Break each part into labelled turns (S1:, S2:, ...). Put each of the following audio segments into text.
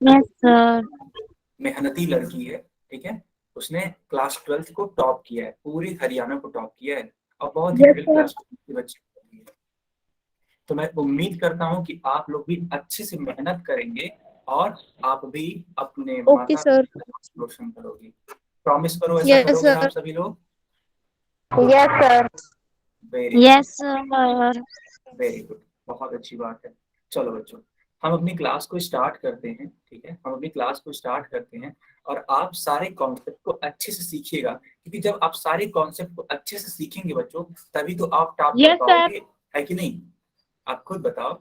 S1: Yes sir.
S2: मेहनती लड़की है, ठीक है। उसने क्लास 12th को टॉप किया है, पूरी हरियाणा को टॉप किया है और बहुत ही
S1: यस
S2: मिडिल
S1: सर।
S2: क्लास के बच्चे। तो मैं उम्मीद करता हूँ कि आप लोग भी अच्छे से मेहनत करेंगे और आप भी अपने
S1: ओके
S2: माता
S1: सर।
S2: पिता का नाम रोशन करोगे। प्रॉमिस करो ऐसा
S1: यस
S2: करोगे आप
S1: सर।
S2: सभी लोग।
S1: Yes sir.
S2: Very good,
S1: yes sir.
S2: Very good, बहुत अच्छी बात है। चलो बच्चों, हम अपनी क्लास को स्टार्ट करते हैं, ठीक है। हम अपनी क्लास को स्टार्ट करते हैं और आप सारे कॉन्सेप्ट को अच्छे से सीखिएगा, क्योंकि जब आप सारे कॉन्सेप्ट को अच्छे से सीखेंगे बच्चों, तभी तो आप टॉप कर
S1: यस सर।
S2: पाओगे, है कि नहीं। आप खुद बताओ,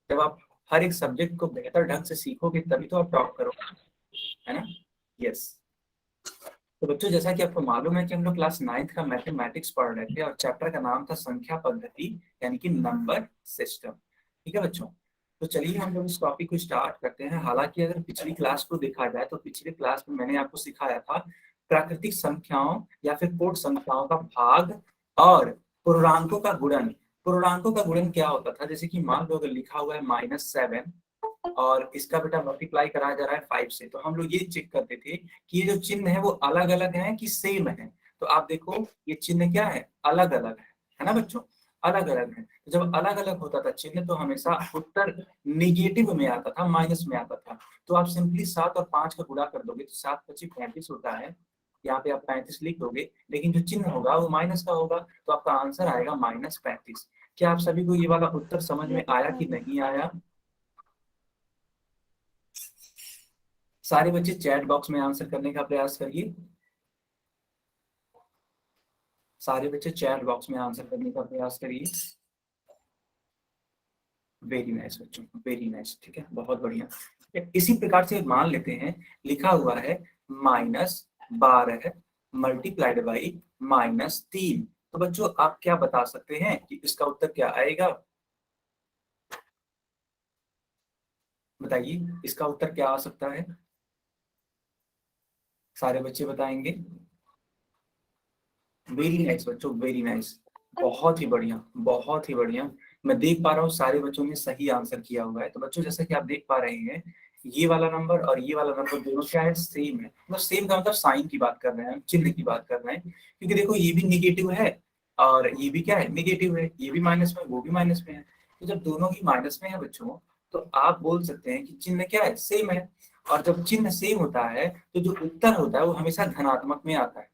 S2: जब आप हर एक सब्जेक्ट को बेहतर ढंग से सीखोगे तभी तो आप टॉप करोगे, है ना। यस। तो बच्चों, जैसा कि आपको मालूम है कि हम लोग क्लास 9th का मैथमेटिक्स पढ़ रहे थे और चैप्टर का नाम था संख्या पद्धति, यानी कि नंबर सिस्टम, ठीक है बच्चों। तो चलिए हम लोग इस टॉपिक को स्टार्ट करते हैं। हालांकि अगर पिछली क्लास को देखा जाए तो पिछली क्लास में मैंने आपको सिखाया था प्राकृतिक संख्याओं या फिर पूर्ण संख्याओं का भाग और पूर्णांकों का गुणन। पूर्णांकों का गुणन क्या होता था, जैसे कि मान लो अगर लिखा हुआ है -7 और इसका बेटा मल्टीप्लाई कराया जा रहा है 5 से, तो हम लोग ये चेक करते थे कि ये जो चिन्ह है वो अलग अलग है कि सेम है। तो आप देखो ये चिन्ह क्या है, अलग अलग है ना बच्चों, अलग अलग है। तो जब अलग अलग होता था चिन्ह तो हमेशा उत्तर निगेटिव में आता था, माइनस में आता था। तो आप सिंपली 7 और 5 का गुणा कर दोगे तो 7 × 5 = 35 होता है। यहाँ पे आप 35 लिख दोगे, लेकिन जो चिन्ह होगा वो माइनस का होगा, तो आपका आंसर आएगा -35। क्या आप सभी को ये वाला उत्तर समझ में आया कि नहीं आया। सारे बच्चे चैट बॉक्स में आंसर करने का प्रयास करिए। सारे बच्चे चैट बॉक्स में आंसर करने का प्रयास करिए। वेरी नाइस बच्चों, वेरी नाइस, ठीक है, बहुत बढ़िया। इसी प्रकार से मान लेते हैं लिखा हुआ है -12 मल्टीप्लाइड बाई -3। तो बच्चों आप क्या बता सकते हैं कि इसका उत्तर क्या आएगा, बताइए इसका उत्तर क्या आ सकता है। सारे बच्चे बताएंगे। वेरी नाइस बच्चों, वेरी नाइस, बहुत ही बढ़िया, बहुत ही बढ़िया। मैं देख पा रहा हूँ सारे बच्चों ने सही आंसर किया हुआ है। तो बच्चों जैसा कि आप देख पा रहे हैं, ये वाला नंबर और ये वाला नंबर दोनों क्या है, सेम है। मतलब सेम का मतलब साइन की बात कर रहे हैं, चिन्ह की बात कर रहे हैं, क्योंकि देखो ये भी निगेटिव है और ये भी क्या है, निगेटिव है। ये भी माइनस में, वो भी माइनस में है। तो जब दोनों ही माइनस में है बच्चों, तो आप बोल सकते हैं कि चिन्ह क्या है, सेम है। और जब चिन्ह सेम होता है तो जो उत्तर होता है वो हमेशा धनात्मक में आता है,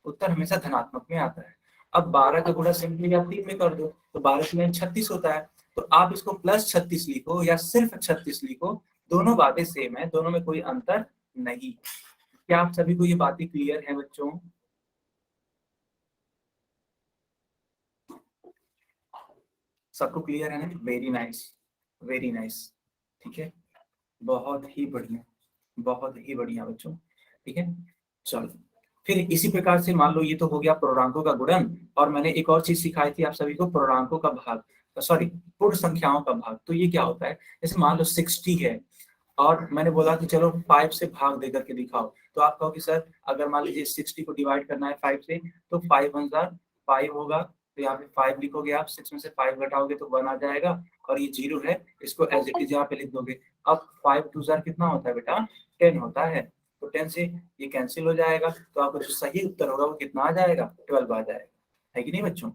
S2: उत्तर हमेशा धनात्मक में आता है। अब 12 का गुणा सिंपली आप 3 में कर दो तो 12 में 36 होता है। तो आप इसको +36 लिखो या सिर्फ 36 लिखो, दोनों बातें सेम है, दोनों में कोई अंतर नहीं। क्या आप सभी को ये बातें क्लियर है बच्चों। सबको क्लियर है ना, वेरी नाइस, वेरी नाइस, ठीक है, बहुत ही बढ़िया, बहुत ही बढ़िया बच्चों, ठीक है। चलो फिर इसी प्रकार से मान लो ये तो हो गया पूर्णांकों का गुणन, और मैंने एक और चीज सिखाई थी आप सभी को, पूर्णांकों का भाग, सॉरी पूर्ण संख्याओं का भाग। तो ये क्या होता है, जैसे मान लो 60 है और मैंने बोला कि चलो 5 से भाग दे करके दिखाओ, तो आप कहो कि सर अगर मान लीजिए 60 को डिवाइड करना है 5 से, तो 5 × 5 होगा। तो यहाँ पे 5 लिखोगे आप, 6 में से 5 घटाओगे तो 1 आ जाएगा, और ये 0 है, इसको एज इट इज यहाँ पे लिख दोगे। अब 5 × 2 कितना होता है बेटा, 10 होता है। तो 10 से ये कैंसिल हो जाएगा, तो आपका जो सही उत्तर होगा वो कितना आ जाएगा, 12 आ जाएगा, है कि नहीं बच्चों।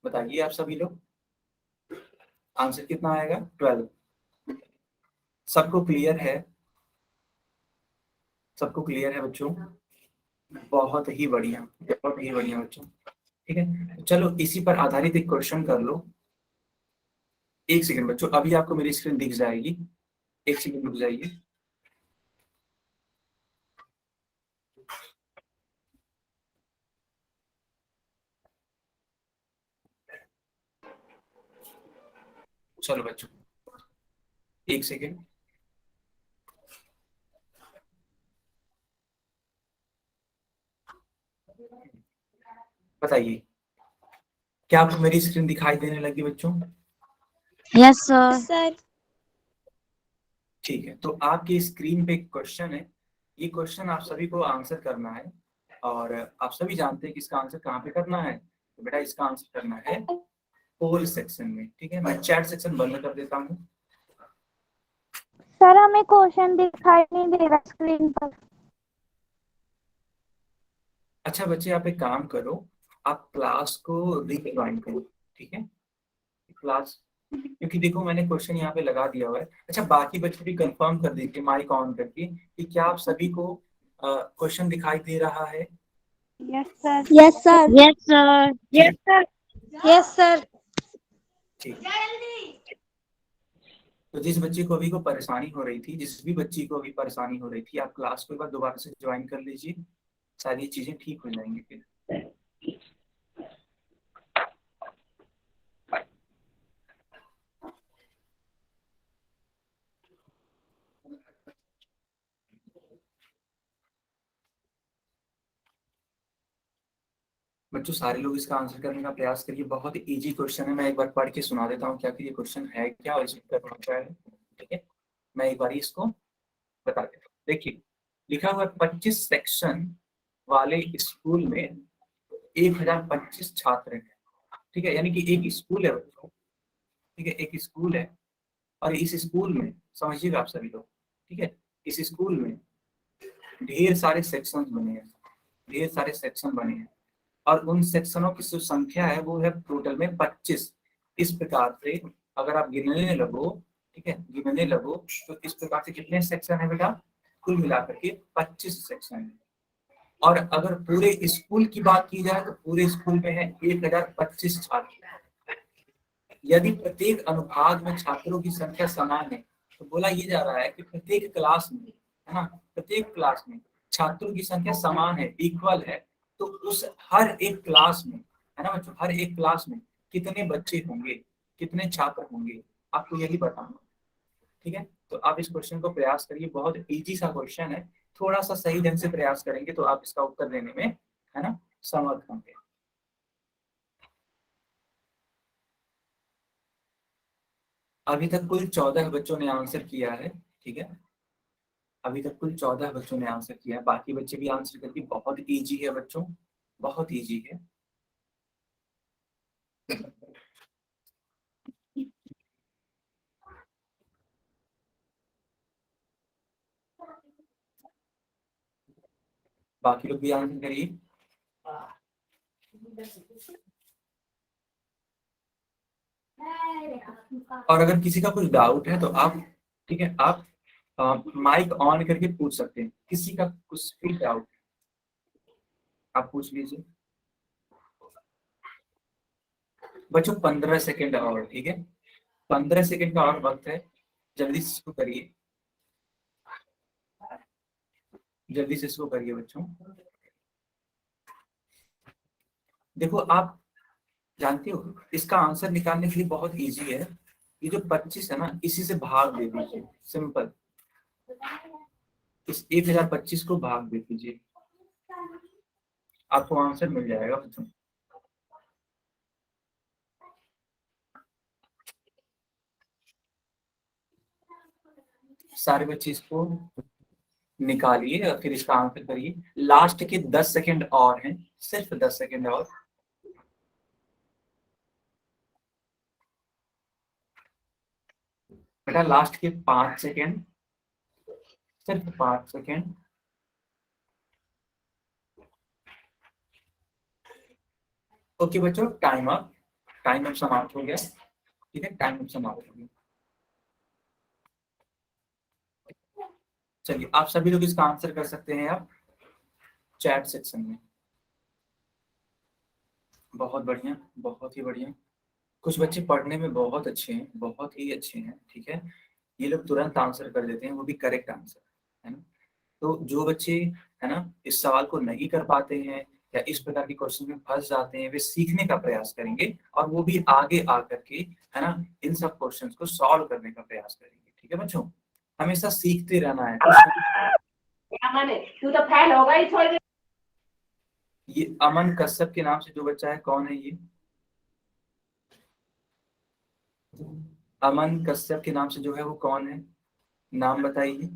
S2: बताइए आप सभी लोग, आंसर कितना आएगा, 12। सबको क्लियर है, सबको क्लियर है बच्चों, बहुत ही बढ़िया, बहुत ही बढ़िया बच्चों, ठीक है। चलो इसी पर आधारित एक क्वेश्चन कर लो। एक सेकंड बच्चों, अभी आपको मेरी स्क्रीन दिख जाएगी, एक सेकंड रुक जाइए। चलो बच्चों एक सेकंड, बताइए क्या आपको मेरी स्क्रीन दिखाई देने लगी बच्चों।
S1: Yes sir.
S2: ठीक है, तो आपकी स्क्रीन पे एक क्वेश्चन है, ये क्वेश्चन आप सभी को आंसर करना है, और आप सभी जानते हैं कि इसका आंसर कहाँ पे करना है। तो बेटा इसका आंसर करना है पोल सेक्शन में, ठीक है। मैं चैट सेक्शन बंद कर देता हूँ।
S1: सर हमें क्वेश्चन दिखाई नहीं दे रहा स्क्रीन पर।
S2: अच्छा बच्चे, आप एक काम करो, आप क्लास को रिज्वाइन करो, ठीक है? क्लास, क्योंकि देखो मैंने क्वेश्चन यहाँ पे लगा दिया हुआ है। अच्छा, बाकी बच्चे भी कंफर्म कर दीजिए माइक ऑन करके कि क्या आप सभी को क्वेश्चन दिखाई दे रहा है?
S1: Yes sir.
S3: Yes sir.
S1: Yes sir.
S2: Yes
S1: sir.
S3: Yes sir.
S2: ठीक है। तो जिस बच्चे को अभी को परेशानी हो रही थी, जिस भी बच्ची को अभी परेशानी हो रही थी, आप क्लास को एक बार दोबारा से ज्वाइन कर लीजिए, सारी चीजें ठीक हो जाएंगी फिर। बच्चों सारे लोग इसका आंसर करने का प्रयास करिए, बहुत इजी क्वेश्चन है। मैं एक बार पढ़ के सुना देता हूँ क्या कि ये क्वेश्चन है क्या और इसमें करना क्या है, ठीक है? मैं एक बार इसको बता देता हूँ। देखिए लिखा हुआ है 25 सेक्शन वाले स्कूल में 1025 छात्र हैं, ठीक है? यानी कि एक स्कूल है बच्चों, ठीक है? एक स्कूल है और इस स्कूल में समझिएगा आप सभी लोग, ठीक है? इस स्कूल में ढेर सारे सेक्शन बने हैं, ढेर सारे सेक्शन बने हैं और उन सेक्शनों की जो संख्या है वो है टोटल में 25। इस प्रकार से अगर आप गिनने लगो, ठीक है, गिनने लगो तो इस प्रकार से कितने सेक्शन है बेटा? कुल मिलाकर के 25 सेक्शन है। और अगर पूरे स्कूल की बात की जाए तो पूरे स्कूल में है 1025 छात्र। यदि प्रत्येक अनुभाग में छात्रों की संख्या समान है तो बोला ये जा रहा है कि प्रत्येक क्लास में, है ना, प्रत्येक क्लास में छात्रों की संख्या समान है, इक्वल है। तो उस हर एक क्लास में, है ना बच्चों, हर एक क्लास में कितने बच्चे होंगे, कितने छात्र होंगे, आपको यही बताना, ठीक है? तो आप इस क्वेश्चन को प्रयास करिए, बहुत इजी सा क्वेश्चन है। थोड़ा सा सही ढंग से प्रयास करेंगे तो आप इसका उत्तर देने में, है ना, समर्थ होंगे। अभी तक कुल 14 बच्चों ने आंसर किया है, ठीक है? अभी तक कुल 14 बच्चों ने आंसर किया है, बाकी बच्चे भी आंसर करके, बहुत इजी है बच्चों, बहुत इजी है। बाकी लोग भी आंसर करिए। और अगर किसी का कुछ डाउट है तो आप, ठीक है, आप माइक ऑन करके पूछ सकते हैं। किसी का कुछ भी डाउट आप पूछ लीजिए। बच्चों 15 सेकेंड और, ठीक है? 15 सेकेंड का और वक्त है, जल्दी से इसको करिए, जल्दी से इसको करिए बच्चों। देखो आप जानते हो इसका आंसर निकालने के लिए बहुत इजी है। ये जो 25 है ना, इसी से भाग दे दीजिए, सिंपल। इस 1025 को भाग दे दीजिए, आपको आंसर मिल जाएगा बच्चों। सारे बच्चे इसको निकालिए और फिर इसका आंसर करिए। लास्ट के 10 सेकेंड और हैं, सिर्फ 10 सेकेंड और। बेटा लास्ट के 5 सेकेंड, सिर्फ 5 सेकेंड। ओके बच्चों, टाइम अप, टाइम अप समाप्त हो गया, ठीक है? टाइम अप समाप्त हो गया। चलिए आप सभी लोग इसका आंसर कर सकते हैं आप चैट सेक्शन में। बहुत बढ़िया, बहुत ही बढ़िया। कुछ बच्चे पढ़ने में बहुत अच्छे हैं, बहुत ही अच्छे हैं, ठीक है? ये लोग तुरंत आंसर कर देते हैं, वो भी करेक्ट आंसर, है ना? तो जो बच्चे, है ना, इस सवाल को नहीं कर पाते हैं या इस प्रकार के क्वेश्चन में फंस जाते हैं, वे सीखने का प्रयास करेंगे और वो भी आगे आकर के, है ना, इन सब क्वेश्चंस को सॉल्व करने का प्रयास करेंगे, ठीक है बच्चों? हमेशा सीखते रहना है। तू तो फैल होगा ही छोड़ दे। ये अमन कश्यप के नाम से जो बच्चा है, कौन है ये? अमन कश्यप के नाम से जो है वो कौन है, नाम बताइए।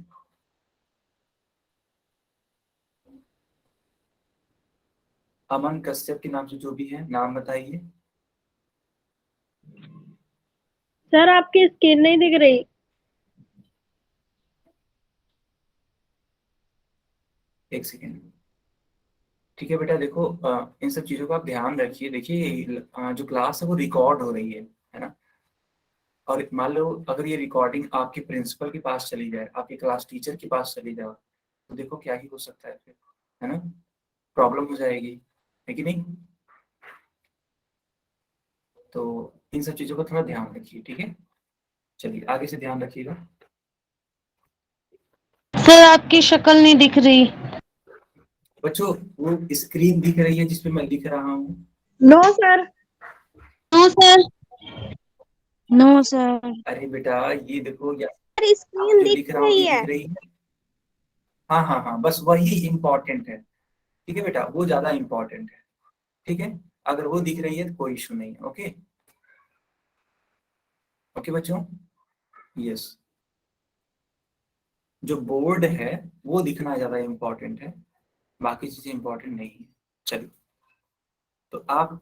S2: अमन कश्यप के नाम से जो भी है, नाम बताइए।
S3: सर आपकी स्क्रीन नहीं दिख रही।
S2: एक सेकेंड। ठीक है बेटा, देखो इन सब चीजों का आप ध्यान रखिए। देखिए जो क्लास है वो रिकॉर्ड हो रही है ना। और मान लो अगर ये रिकॉर्डिंग आपके प्रिंसिपल के पास चली जाए, आपके क्लास टीचर के पास चली जाए, तो देखो क्या ही हो सकता है फिर, है ना। प्रॉब्लम हो जाएगी, है कि नहीं। तो इन सब चीजों का थोड़ा ध्यान रखिए, ठीक है। चलिए आगे से ध्यान रखिएगा।
S3: सर आपकी शक्ल नहीं दिख रही।
S2: बच्चों वो स्क्रीन दिख रही है जिसपे मैं लिख रहा हूँ।
S4: No sir.
S3: No sir.
S4: No sir.
S2: अरे बेटा ये देखो, या आप
S4: स्क्रीन
S2: जो
S4: दिख
S2: लिख रहा हूँ
S4: रही
S2: ये
S4: है।
S2: दिख रही है। हाँ हाँ हाँ, बस वही इम्पोर्टेंट है। ठीक है बेटा, वो ज्यादा इम्पोर्टेंट है। ठीक है, अगर वो दिख रही है तो कोई इशू नहीं है। ओके ओके बच्चों, यस। जो बोर्ड है वो दिखना ज्यादा इम्पोर्टेंट है, बाकी चीजें इम्पोर्टेंट नहीं है। चलिए, तो आप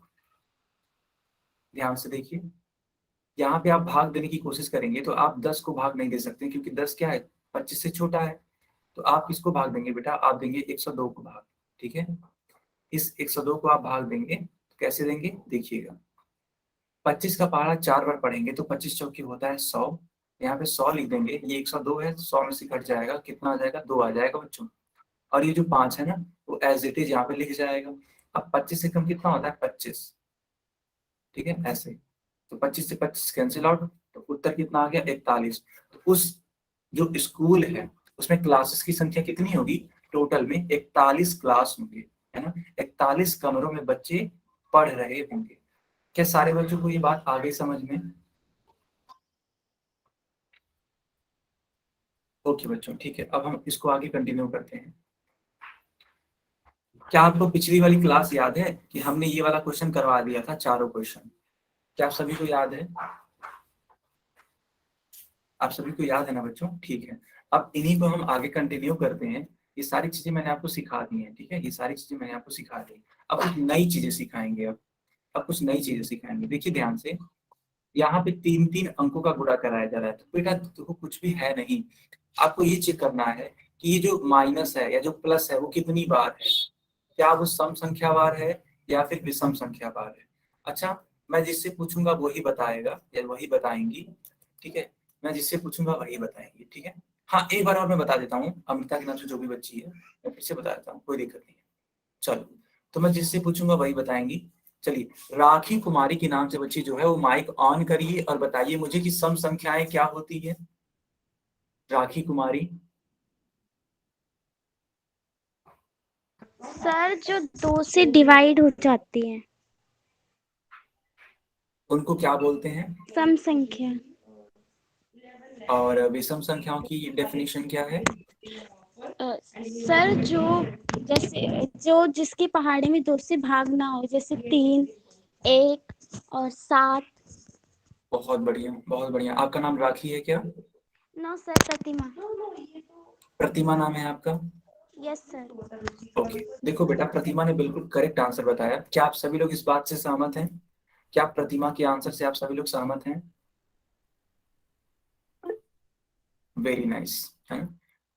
S2: ध्यान से देखिए। यहाँ पे आप भाग देने की कोशिश करेंगे तो आप 10 को भाग नहीं दे सकते, क्योंकि 10 क्या है, 25 से छोटा है। तो आप किसको भाग देंगे बेटा, आप देंगे 102 को भाग। ठीक है, इस 102 को आप भाग देंगे तो कैसे देंगे देखिएगा। 25 का पहाड़ा 4 बार पढ़ेंगे तो 25 चौके होता है 100। यहाँ पे 100 लिख देंगे, ये 102 है, 100 में से घट जाएगा, कितना आ जाएगा, 2 आ जाएगा बच्चों। और ये जो 5 है ना, वो एज इट इज यहाँ पे लिख जाएगा। अब 25 से कम कितना होता है, 25। ठीक है, ऐसे। तो 25 से 25 कैंसिल आउट, तो उत्तर कितना आ गया, 41। तो उस जो स्कूल है उसमें क्लासेस की संख्या कितनी होगी, टोटल में 41 क्लास होंगे, है ना। 41 कमरों में बच्चे पढ़ रहे होंगे। क्या सारे बच्चों को ये बात आ गई समझ में। ओके बच्चों, ठीक है, अब हम इसको आगे कंटिन्यू करते हैं। क्या आपको पिछली वाली क्लास याद है कि हमने ये वाला क्वेश्चन करवा दिया था, चारों क्वेश्चन। क्या आप सभी को याद है, आप सभी को याद है ना बच्चों। ठीक है, अब इन्हीं को हम आगे कंटिन्यू करते हैं। ये सारी चीजें मैंने आपको सिखा दी हैं, ठीक है, ये सारी चीजें मैंने आपको सिखा दी। अब कुछ नई चीजें सिखाएंगे। अब कुछ नई चीजें सिखाएंगे, देखिए ध्यान से। यहाँ पे 3-3 अंकों का गुणा कराया जा रहा है, तो बेटा देखो कुछ भी है नहीं। आपको ये चेक करना है कि ये जो माइनस है या जो प्लस है वो कितनी बार है, क्या वो सम संख्या बार है या फिर विषम संख्या बार है। अच्छा, मैं जिससे पूछूंगा वही बताएगा या वही बताएंगी। ठीक है, मैं जिससे पूछूंगा वही बताएंगे। ठीक है, हाँ एक बार और मैं बता देता हूँ, अमृता के नाम से जो भी बच्ची है मैं फिर से बता देता हूँ, कोई दिक्कत नहीं है। चलो, तो मैं जिससे पूछूंगा वही बताएंगी। चलिए, राखी कुमारी के नाम से बच्ची जो है वो माइक ऑन करिए और बताइए मुझे कि सम संख्याएं क्या होती है। राखी कुमारी।
S4: सर जो 2 से डिवाइड हो जाती है,
S2: उनको क्या बोलते हैं।
S4: सम संख्या।
S2: और विषम संख्याओं की डेफिनेशन क्या है।
S4: सर जो जैसे जो जिसके पहाड़े में 2 से भाग ना हो, जैसे 3, 1 और 7।
S2: बहुत बढ़िया, बहुत बढ़िया। आपका नाम राखी है क्या।
S4: नो सर, प्रतिमा।
S2: प्रतिमा नाम है आपका।
S4: Yes sir.
S2: ओके, देखो बेटा प्रतिमा ने बिल्कुल करेक्ट आंसर बताया। क्या आप सभी लोग इस बात से सहमत हैं, क्या प्रतिमा के आंसर से आप सभी लोग सहमत हैं। वेरी नाइस, है ना।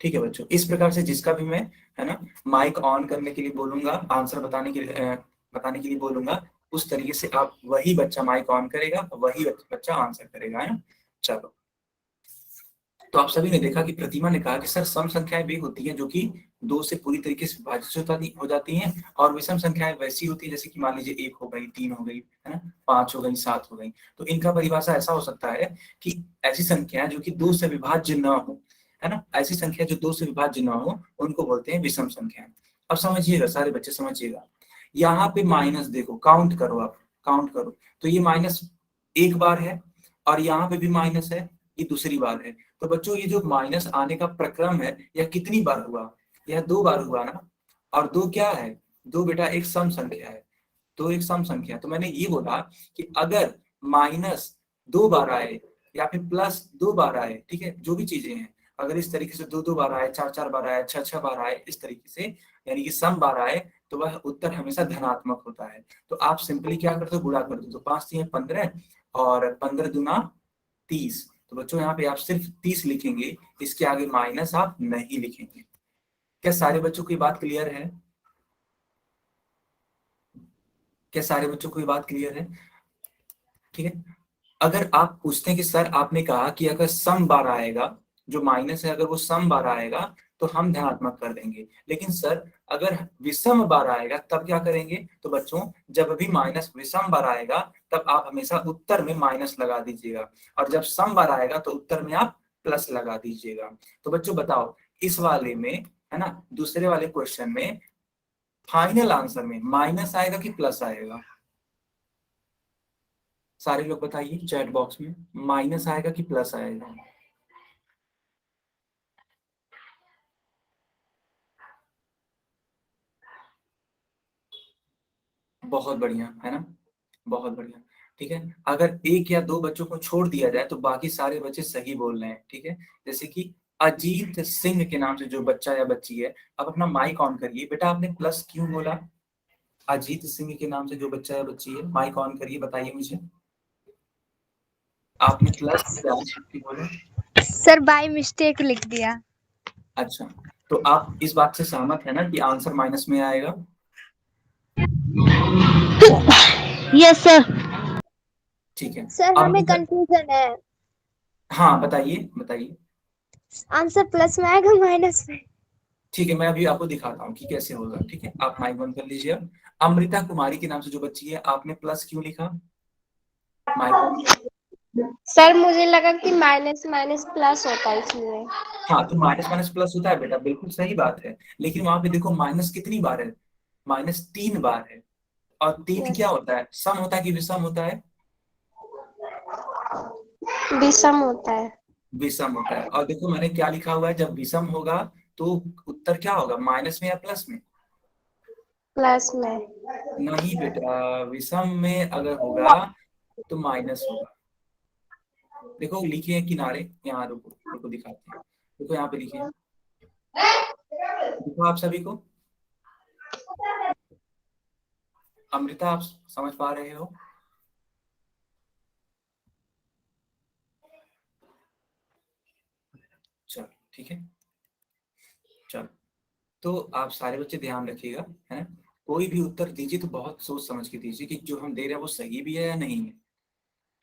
S2: ठीक है बच्चों, इस प्रकार से जिसका भी मैं, है ना, माइक ऑन करने के लिए बोलूंगा, आंसर बताने के लिए बोलूंगा, उस तरीके से आप वही बच्चा माइक ऑन करेगा, वही बच्चा आंसर करेगा, है ना। चलो, तो आप सभी ने देखा कि प्रतिमा ने कहा कि सर सम संख्याएं भी होती हैं जो कि 2 से पूरी तरीके से विभाजित हो जाती हैं, और विषम संख्याएं वैसी होती है जैसे कि मान लीजिए 1 हो गई, 3 हो गई, है ना, 5 हो गई, 7 हो गई। तो इनका परिभाषा ऐसा हो सकता है कि ऐसी संख्याएं जो कि 2 से विभाज्य न हो, है ना, ऐसी संख्या जो 2 से विभाज्य न हो उनको बोलते हैं विषम संख्याएं। अब समझिएगा सारे बच्चे, समझिएगा। यहाँ पे माइनस देखो, काउंट करो, आप काउंट करो, तो ये माइनस एक बार है, और यहाँ पे भी माइनस है, ये दूसरी बार है। तो बच्चों ये जो माइनस आने का प्रक्रम है यह कितनी बार हुआ, यह 2 बार हुआ ना। और 2 क्या है, 2 बेटा एक सम संख्या है, 2 एक सम संख्या। तो मैंने ये बोला कि अगर माइनस 2 बार आए या फिर प्लस 2 बार आए, ठीक है, जो भी चीजें हैं, अगर इस तरीके से 2-2 बार आए, 4-4 बार आए, 6-6 बार आए, इस तरीके से यानी कि सम बार आए, तो वह उत्तर हमेशा धनात्मक होता है। तो आप सिंपली क्या करते हो, गुणा कर दो, तो 5 × 3 = 15 और 15 दूना 30। तो बच्चों यहाँ पे आप सिर्फ 30 लिखेंगे, इसके आगे माइनस आप नहीं लिखेंगे। क्या सारे बच्चों को ये बात क्लियर है? क्या सारे बच्चों को ये बात क्लियर है? ठीक है। अगर आप पूछते हैं कि सर आपने कहा कि अगर सम बार आएगा, जो माइनस है अगर वो सम बार आएगा तो हम धनात्मक कर देंगे, लेकिन सर अगर विषम बार आएगा तब क्या करेंगे? तो बच्चों जब भी माइनस विषम बार आएगा तब आप हमेशा उत्तर में माइनस लगा दीजिएगा, और जब सम बार आएगा तो उत्तर में आप प्लस लगा दीजिएगा। तो बच्चों बताओ, इस वाले में है ना, दूसरे वाले क्वेश्चन में फाइनल आंसर में माइनस आएगा कि प्लस आएगा? सारे लोग बताइए चैट बॉक्स में, माइनस आएगा कि प्लस आएगा? बहुत बढ़िया, है ना, बहुत बढ़िया। ठीक है, अगर एक या दो बच्चों को छोड़ दिया जाए तो बाकी सारे बच्चे सही बोल रहे हैं। ठीक है, जैसे कि अजीत सिंह के नाम से जो बच्चा या बच्ची है, अब अपना माइक ऑन करिए। बेटा आपने प्लस क्यों बोला? अजीत सिंह के नाम से जो बच्चा या बच्ची है, माइक ऑन करिए, बताइए मुझे आपने प्लस क्यों बोला?
S5: सर बाय मिस्टेक लिख दिया।
S2: अच्छा, तो आप इस बात से सहमत है ना कि आंसर माइनस में आएगा?
S3: Yes sir.
S2: ठीक है,
S5: सर
S2: अब
S5: हमें कंफ्यूजन है,
S2: हाँ बताइए बताइए।
S5: आंसर प्लस में आएगा माइनस में?
S2: ठीक है, मैं अभी आपको दिखाता हूँ कि कैसे होगा। ठीक है, आप माइक बंद कर लीजिए। अमृता कुमारी के नाम से जो बच्ची है, आपने प्लस क्यों लिखा? माइक।
S5: सर मुझे लगा कि माइनस माइनस प्लस होता है इसलिए।
S2: हाँ, तो माइनस माइनस प्लस होता है बेटा, बिल्कुल सही बात है, लेकिन वहां पे देखो माइनस कितनी बार है? माइनस 3 बार है। और 3 क्या होता है? सम होता है कि विषम होता है?
S5: विषम होता है।
S2: विषम होता है। और देखो मैंने क्या लिखा हुआ है, जब विषम होगा तो उत्तर क्या होगा, माइनस में या प्लस में?
S5: प्लस में।
S2: नहीं बेटा, विषम में अगर होगा तो माइनस होगा। देखो लिखे हैं किनारे, यहाँ रुको रुको दिखाते हैं। देखो यहाँ पे लिखे, देखो आप सभी को। अमृता आप समझ पा रहे हो? चलो ठीक है, चलो तो आप सारे बच्चे ध्यान रखिएगा, है ना, कोई भी उत्तर दीजिए तो बहुत सोच समझ के दीजिए कि जो हम दे रहे हैं वो सही भी है या नहीं है।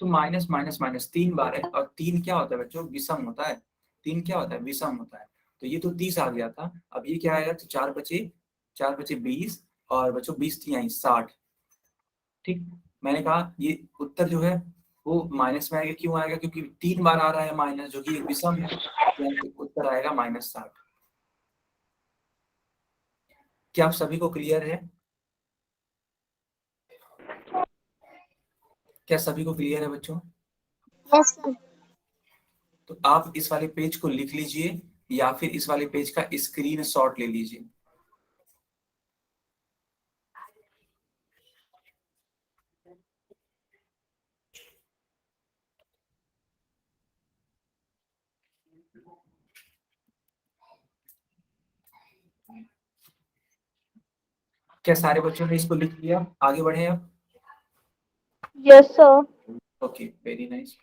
S2: तो माइनस माइनस माइनस 3 बार है, और 3 क्या होता है बच्चों? विषम होता है। 3 क्या होता है? विषम होता है। तो ये तो 30 आ गया था, अब ये क्या आएगा? तो 4 बचे 20, और बच्चों 20 थी आई 60। ठीक, मैंने कहा ये उत्तर जो है वो माइनस में आएगा। क्यों आएगा? क्योंकि 3 बार आ रहा है माइनस, जो कि एक विषम है, यानी उत्तर आएगा -60। क्या आप सभी को क्लियर है? क्या सभी को क्लियर है बच्चों?
S5: Yes sir.
S2: तो आप इस वाले पेज को लिख लीजिए, या फिर इस वाले पेज का स्क्रीनशॉट ले लीजिए। क्या सारे बच्चों ने इसको लिख लिया? आगे बढ़े अब।
S1: Yes sir.
S2: Okay, very nice.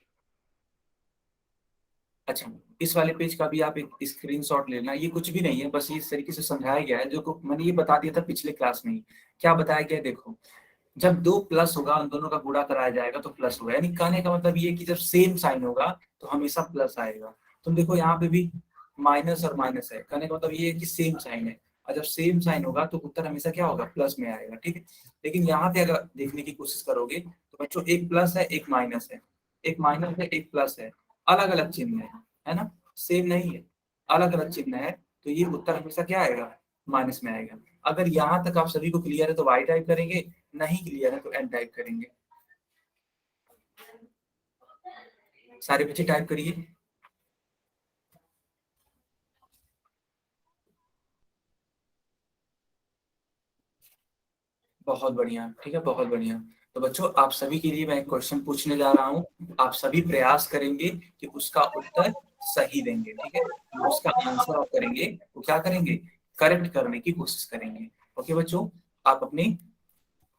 S2: अच्छा, इस वाले पेज का भी आप एक स्क्रीनशॉट लेना। ये कुछ भी नहीं है, बस इस तरीके से समझाया गया है, जो को मैंने ये बता दिया था पिछले क्लास में ही। क्या बताया गया है? देखो, जब दो प्लस होगा, उन दोनों का गुणा कराया जाएगा तो प्लस होगा। यानी कहने का मतलब ये है कि जब सेम साइन होगा तो हमेशा प्लस आएगा। तुम देखो यहाँ पे भी माइनस और माइनस है, कहने का मतलब ये है कि सेम साइन है, और जब सेम साइन होगा तो उत्तर हमेशा क्या होगा? प्लस में आएगा। ठीक है, लेकिन यहाँ पे अगर देखने की कोशिश करोगे तो बच्चों एक प्लस है एक माइनस है, एक माइनस है एक प्लस है, अलग अलग चिन्ह है ना, सेम नहीं है, अलग अलग चिन्ह है, तो ये उत्तर हमेशा क्या आएगा? माइनस में आएगा। अगर यहाँ तक आप सभी को क्लियर है तो वाई टाइप करेंगे, नहीं क्लियर है तो एन टाइप करेंगे। सारे बच्चे टाइप करिए। बहुत बढ़िया, ठीक है, बहुत बढ़िया। तो बच्चों आप सभी के लिए मैं एक क्वेश्चन पूछने जा रहा हूँ, आप सभी प्रयास करेंगे कि उसका उत्तर सही देंगे। ठीक है, जो उसका आंसर आप करेंगे वो क्या करेंगे? करेक्ट करने की कोशिश करेंगे। ओके बच्चों, आप अपनी,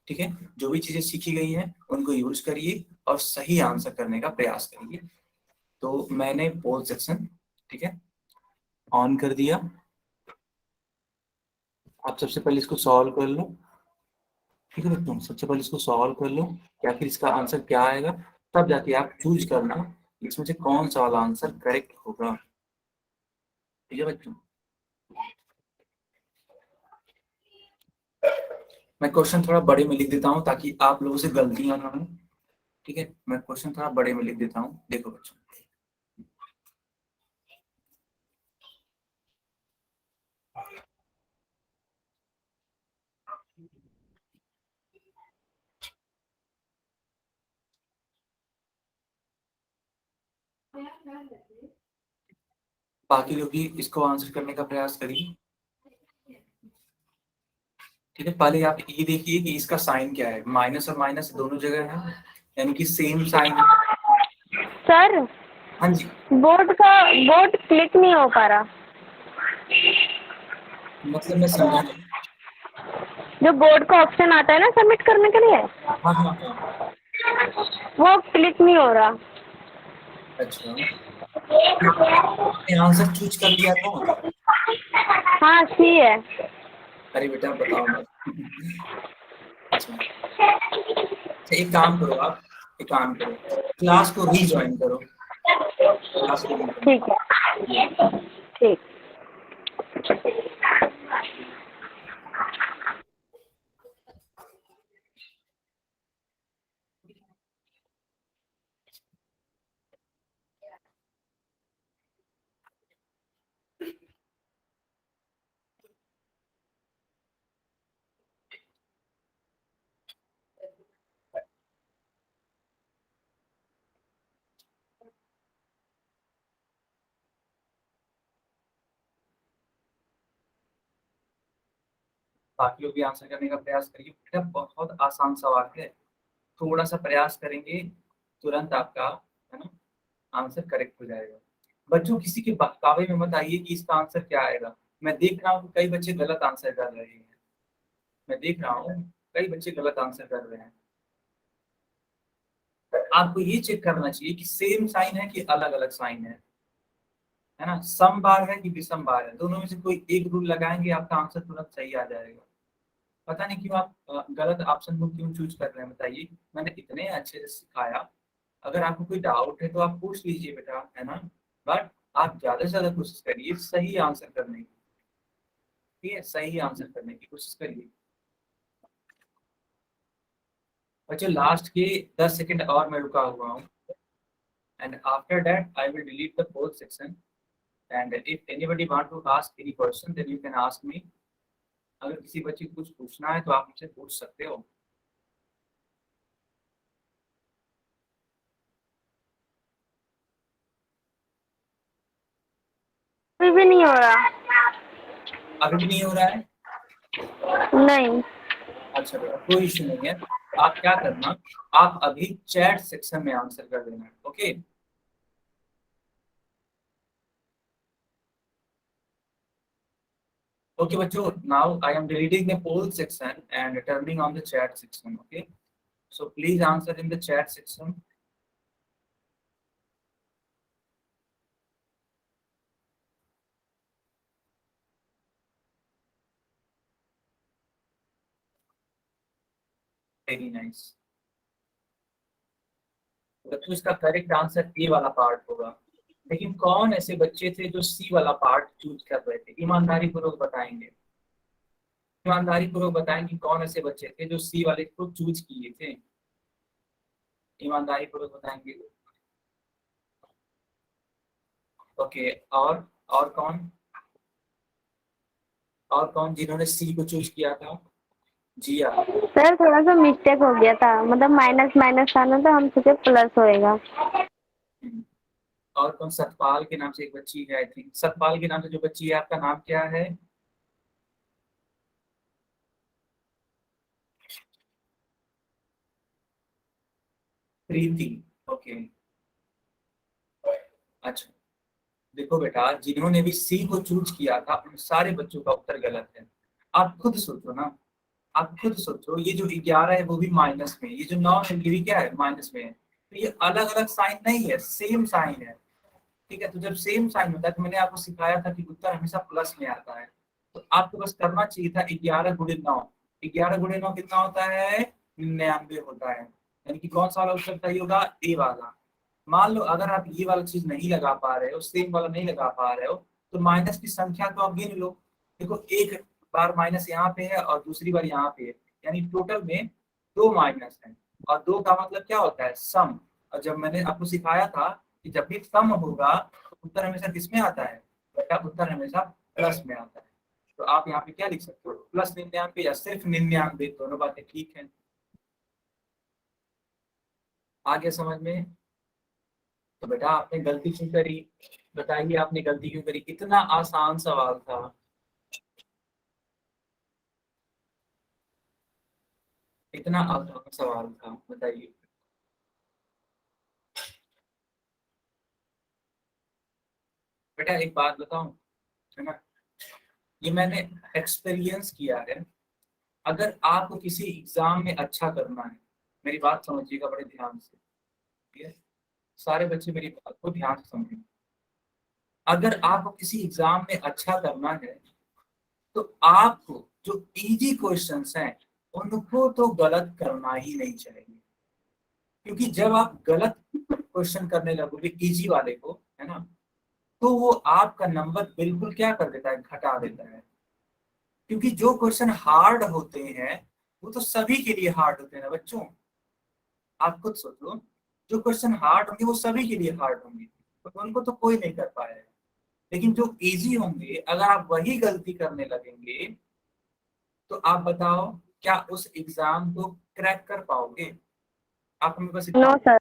S2: ठीक है, जो भी चीजें सीखी गई हैं उनको यूज करिए और सही आंसर करने का प्रयास करिए। तो मैंने पोल सेक्शन, ठीक है, ऑन कर दिया। आप सबसे पहले इसको सॉल्व कर लो, ठीक है बच्चों, सबसे पहले इसको सॉल्व कर लो कि आखिर इसका आंसर क्या आएगा, तब जाके आप चूज करना इसमें से कौन सा वाला आंसर करेक्ट होगा, ठीक है बच्चों। मैं क्वेश्चन थोड़ा बड़े में लिख देता हूँ ताकि आप लोगों से गलतियां ना हो, ठीक है। मैं क्वेश्चन थोड़ा बड़े में लिख देता हूँ, देखो बच्चों। बाकी लोग भी इसको आंसर करने का प्रयास करिए, ठीक है। पहले आप ये देखिए कि इसका साइन क्या है, माइनस और माइनस दोनों जगह है, यानी कि सेम साइन है।
S3: सर
S2: हाँ जी,
S3: बोर्ड क्लिक नहीं हो पा रहा,
S2: मतलब मैं समझा नहीं।
S3: जो बोर्ड का ऑप्शन आता है ना सबमिट करने के लिए,
S2: हाँ हाँ हाँ,
S3: वो क्लिक नहीं हो रहा।
S2: अच्छा, आपने आंसर चूज कर लिया था?
S3: हाँ सी है।
S2: अरे बेटा बताओ मत। अच्छा, एक काम करो, आप एक काम करो, क्लास को रीज्वाइन करो, क्लास को rejoin
S3: ठीक है,
S2: करो।
S3: ठीक।
S2: बाकी लोग भी आंसर करने का प्रयास करिए, बेटा बहुत आसान सवाल है, थोड़ा सा प्रयास करेंगे तुरंत आपका, है ना, आंसर करेक्ट हो जाएगा। बच्चों किसी के बहकावे में मत आइए कि इसका आंसर क्या आएगा। मैं देख रहा हूँ कि कई बच्चे गलत आंसर कर रहे हैं, मैं देख रहा हूँ कई बच्चे गलत आंसर कर रहे हैं। आपको ये चेक करना चाहिए कि सेम साइन है कि अलग अलग साइन है ना, सम बार है कि विषम बार है, दोनों में से कोई एक रूल लगाएंगे आपका आंसर तुरंत सही आ जाएगा। पता नहीं क्यों आप गलत ऑप्शन को क्यों चूज कर रहे हैं, बताइए। मैंने इतने अच्छे से सिखाया, अगर आपको कोई डाउट है तो आप पूछ लीजिए बेटा, है ना, बट आप ज्यादा से ज्यादा कोशिश करिए सही आंसर करने की, ठीक है, सही आंसर करने की कोशिश करिए। बच्चों लास्ट के 10 सेकंड और मैं रुका हुआ हूँ, and after that I will delete the whole section, and if anybody want to ask any question then you can ask me. अगर किसी बच्चे को कुछ पूछना है तो आप मुझसे पूछ सकते हो।
S3: अभी भी नहीं हो रहा।
S2: अभी भी नहीं हो रहा है?
S3: नहीं।
S2: अच्छा बेटा कोई इशू नहीं है, आप क्या करना, आप अभी चैट सेक्शन में आंसर कर देना, ओके। ओके बच्चों, now I am deleting the poll section and turning on the chat section, okay, so please answer in the chat section. Very nice बच्चों, इसका करेक्ट आंसर ए वाला part होगा, लेकिन कौन ऐसे बच्चे थे जो सी वाला पार्ट चूज कर रहे थे, ईमानदारी पूर्वक बताएंगे, ईमानदारी पूर्वक बताएंगे कौन ऐसे बच्चे थे जो सी वाले को चूज किए थे, ईमानदारी पूर्वक बताएंगे। ओके, और कौन, और कौन जिन्होंने सी को चूज किया था? जिया।
S3: सर थोड़ा सा मिस्टेक हो गया था, मतलब माइनस माइनस था ना, तो हम सोचे प्लस होएगा।
S2: और कौन, सतपाल के नाम से एक बच्ची है, आई थिंक सतपाल के नाम से जो बच्ची है, आपका नाम क्या है? प्रीति, ओके। अच्छा देखो बेटा, जिन्होंने भी सी को चूज किया था उन सारे बच्चों का उत्तर गलत है। आप खुद सोचो ना, आप खुद सोचो, ये जो 11 है वो भी माइनस में, ये जो 9 है ये भी क्या है, माइनस में है, तो ये अलग अलग साइन नहीं है, सेम साइन है, ठीक है। तो जब सेम साइन होता है, तो मैंने आपको सिखाया था कि उत्तर हमेशा प्लस में आता है, तो तो आपको बस करना चाहिए था 11 गुणे 9। 11 गुणे 9 कितना होता है? 99 होता है। यानी कि कौन सा वाला उत्तर सही होगा? ए वाला। मान लो अगर आप ये वाला चीज नहीं लगा पा रहे हो, सेम वाला नहीं लगा पा रहे हो, तो माइनस की संख्या तो आप गिन लो। देखो एक बार माइनस यहाँ पे है और दूसरी बार यहाँ पे है, यानी टोटल में 2 माइनस है। और 2 का मतलब क्या होता है? सम। और जब मैंने आपको सिखाया था कि जब भी सम होगा तो उत्तर हमेशा किसमें आता है? बेटा उत्तर हमेशा प्लस में आता है। तो आप यहाँ पे क्या लिख सकते हो? प्लस 99 या सिर्फ 99, दोनों बातें ठीक है। आगे समझ में? तो बेटा आपने गलती क्यों करी? बताइए आपने गलती क्यों करी? इतना आसान सवाल था। इतना आसान सवाल था, बताइए। बेटा एक बात बताऊं, है ना, ये मैंने एक्सपीरियंस किया है। अगर आपको किसी एग्जाम में अच्छा करना है, मेरी बात समझिएगा बड़े ध्यान से, ठीक है? सारे बच्चे मेरी बात को ध्यान से समझें। अगर आपको किसी एग्जाम में अच्छा करना है तो आपको जो इजी क्वेश्चंस हैं उनको तो गलत करना ही नहीं चाहिए। क्योंकि जब आप गलत क्वेश्चन करने लगोगे इजी वाले को, है ना, तो वो आपका नंबर बिल्कुल क्या कर देता है? घटा देता है। क्योंकि जो क्वेश्चन हार्ड होते हैं वो तो सभी के लिए हार्ड होते हैं ना बच्चों। आप खुद सोचो, जो क्वेश्चन हार्ड होंगे वो सभी के लिए हार्ड होंगे, तो उनको तो कोई नहीं कर पाएगा। लेकिन जो इजी होंगे अगर आप वही गलती करने लगेंगे तो आप बताओ क्या उस एग्जाम को क्रैक कर पाओगे? आप हमें बस
S3: नो सर।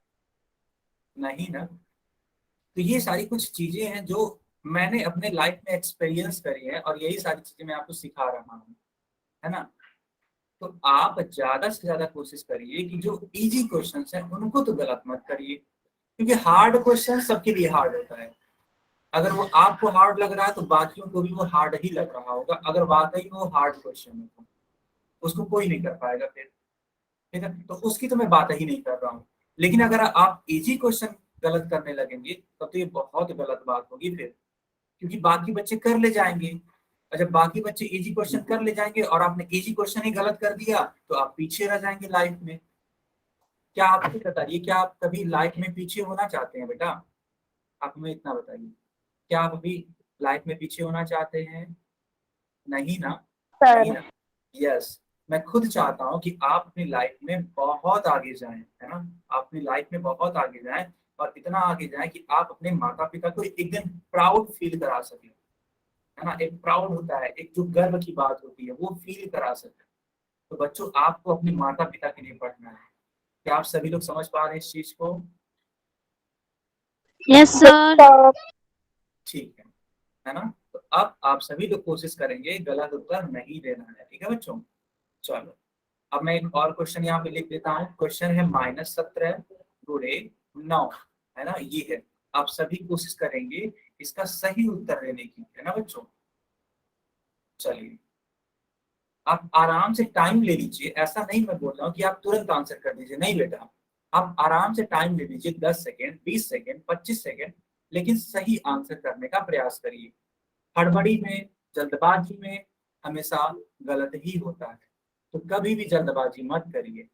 S2: नहीं ना। तो ये सारी कुछ चीजें हैं जो मैंने अपने लाइफ में एक्सपीरियंस करी है और यही सारी चीजें मैं आपको सिखा रहा हूँ, है ना। तो आप ज्यादा से ज्यादा कोशिश करिए कि जो इजी क्वेश्चंस हैं उनको तो गलत मत करिए, क्योंकि हार्ड क्वेश्चन सबके लिए हार्ड होता है। अगर वो आपको हार्ड लग रहा है तो बाकियों को भी वो हार्ड ही लग रहा होगा। अगर वाकई में वो हार्ड क्वेश्चन है तो उसको कोई नहीं कर पाएगा फिर, ठीक है। तो उसकी तो मैं बात ही नहीं कर रहा हूँ। लेकिन अगर आप इजी क्वेश्चन गलत करने लगेंगे तब तो ये बहुत गलत बात होगी फिर, क्योंकि बाकी बच्चे कर ले जाएंगे। और जब बाकी बच्चे इजी क्वेश्चन कर ले जाएंगे और आपने इजी क्वेश्चन ही गलत कर दिया तो आप पीछे रह जाएंगे लाइफ में। क्या आप मुझे बताइए, क्या आप कभी लाइफ में पीछे होना चाहते हैं बेटा? आप हमें इतना बताइए, क्या आप अभी लाइफ में पीछे होना चाहते हैं? नहीं ना।
S3: सर
S2: नहीं ना। यस, मैं खुद चाहता हूँ कि आप अपनी लाइफ में बहुत आगे जाएं, है ना। आप अपनी लाइफ में बहुत आगे जाएं और इतना आगे जाएं कि आप अपने माता पिता को एक दिन प्राउड फील करा सकें, है ना। एक प्राउड होता है, एक जो गर्व की बात होती है वो फील करा सकें। तो बच्चों आपको अपने माता पिता के लिए पढ़ना है। क्या आप सभी लोग समझ पा रहे हैं इस चीज को?
S4: Yes sir.
S2: ठीक है ना। तो अब आप सभी लोग कोशिश करेंगे गलत उत्तर नहीं देना है, ठीक है बच्चों। चलो अब मैं एक और क्वेश्चन यहाँ पे लिख देता हूँ। क्वेश्चन है -17 गुणे 9, है ना, ये है। आप सभी कोशिश करेंगे इसका सही उत्तर देने की, है ना बच्चों। चलिए आप आराम से टाइम ले लीजिए, ऐसा नहीं मैं बोल रहा हूँ कि आप तुरंत आंसर कर दीजिए, नहीं बेटा। आप आराम से टाइम ले लीजिए, 10 सेकेंड, 20 सेकेंड, 25 सेकेंड, लेकिन सही आंसर करने का प्रयास करिए। हड़बड़ी में, जल्दबाजी में हमेशा गलत ही होता है, तो कभी भी जल्दबाजी मत करिए।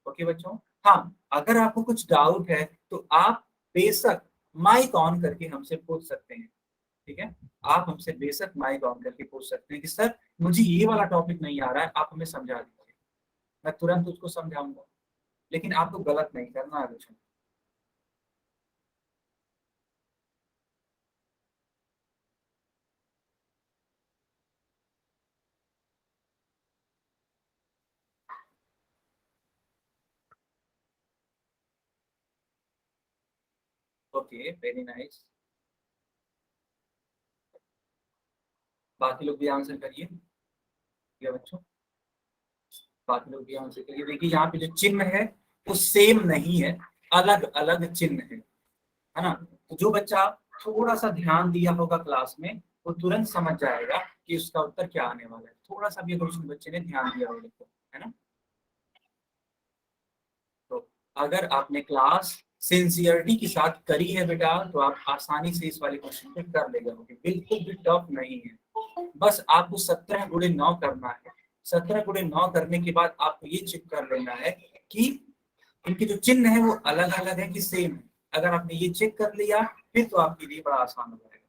S2: ओके बच्चों। हाँ, अगर आपको कुछ डाउट है तो आप बेशक माइक ऑन करके हमसे पूछ सकते हैं, ठीक है। आप हमसे बेशक माइक ऑन करके पूछ सकते हैं कि सर मुझे ये वाला टॉपिक नहीं आ रहा है, आप हमें समझा दीजिए। मैं तुरंत उसको समझाऊंगा, लेकिन आपको गलत नहीं करना है बच्चों। Okay, very nice. बाकी लोग भी आंसर करिए, ठीक है बच्चों। बाकी लोग भी आंसर करिए। देखिए यहाँ पे जो चिन्ह है वो सेम नहीं है, अलग अलग चिन्ह है ना। तो जो बच्चा थोड़ा सा ध्यान दिया होगा क्लास में वो तुरंत समझ जाएगा कि उसका उत्तर क्या आने वाला है। थोड़ा सा भी अगर उस बच्चे ने ध्यान दिया होगा तो, है ना। तो अगर आपने क्लास सिंसियरिटी के साथ करी है बेटा तो आप आसानी से इस वाले क्वेश्चन को कर ले जाओगे, बिल्कुल भी टफ नहीं है। बस आपको 17 × 9 करना है। 17 × 9 करने के बाद आपको ये चेक कर लेना है कि इनके जो चिन्ह है वो अलग अलग है कि सेम है। अगर आपने ये चेक कर लिया फिर तो आपके लिए बड़ा आसान हो जाएगा।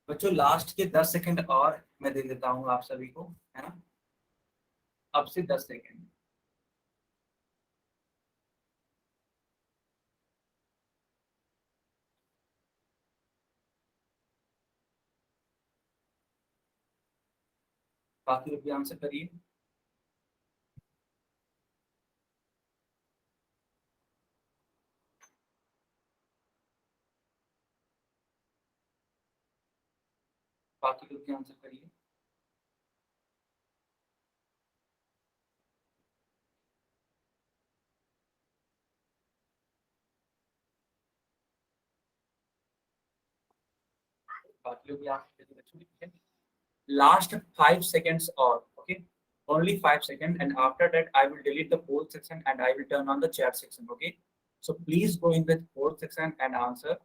S2: बच्चों लास्ट के 10 सेकंड और मैं दे देता हूँ आप सभी को, है ना। अब से 10 सेकंड। बाकी लोग भी आंसर करिए। बाकी लोग भी आंसर करिए। बाकी लोग भी आंसर करिए बच्चों, ठीक है। Last 5 seconds or okay, only 5 seconds, and after that I will delete the poll section and I will turn on the chat section. Okay, so please go in the poll section and answer.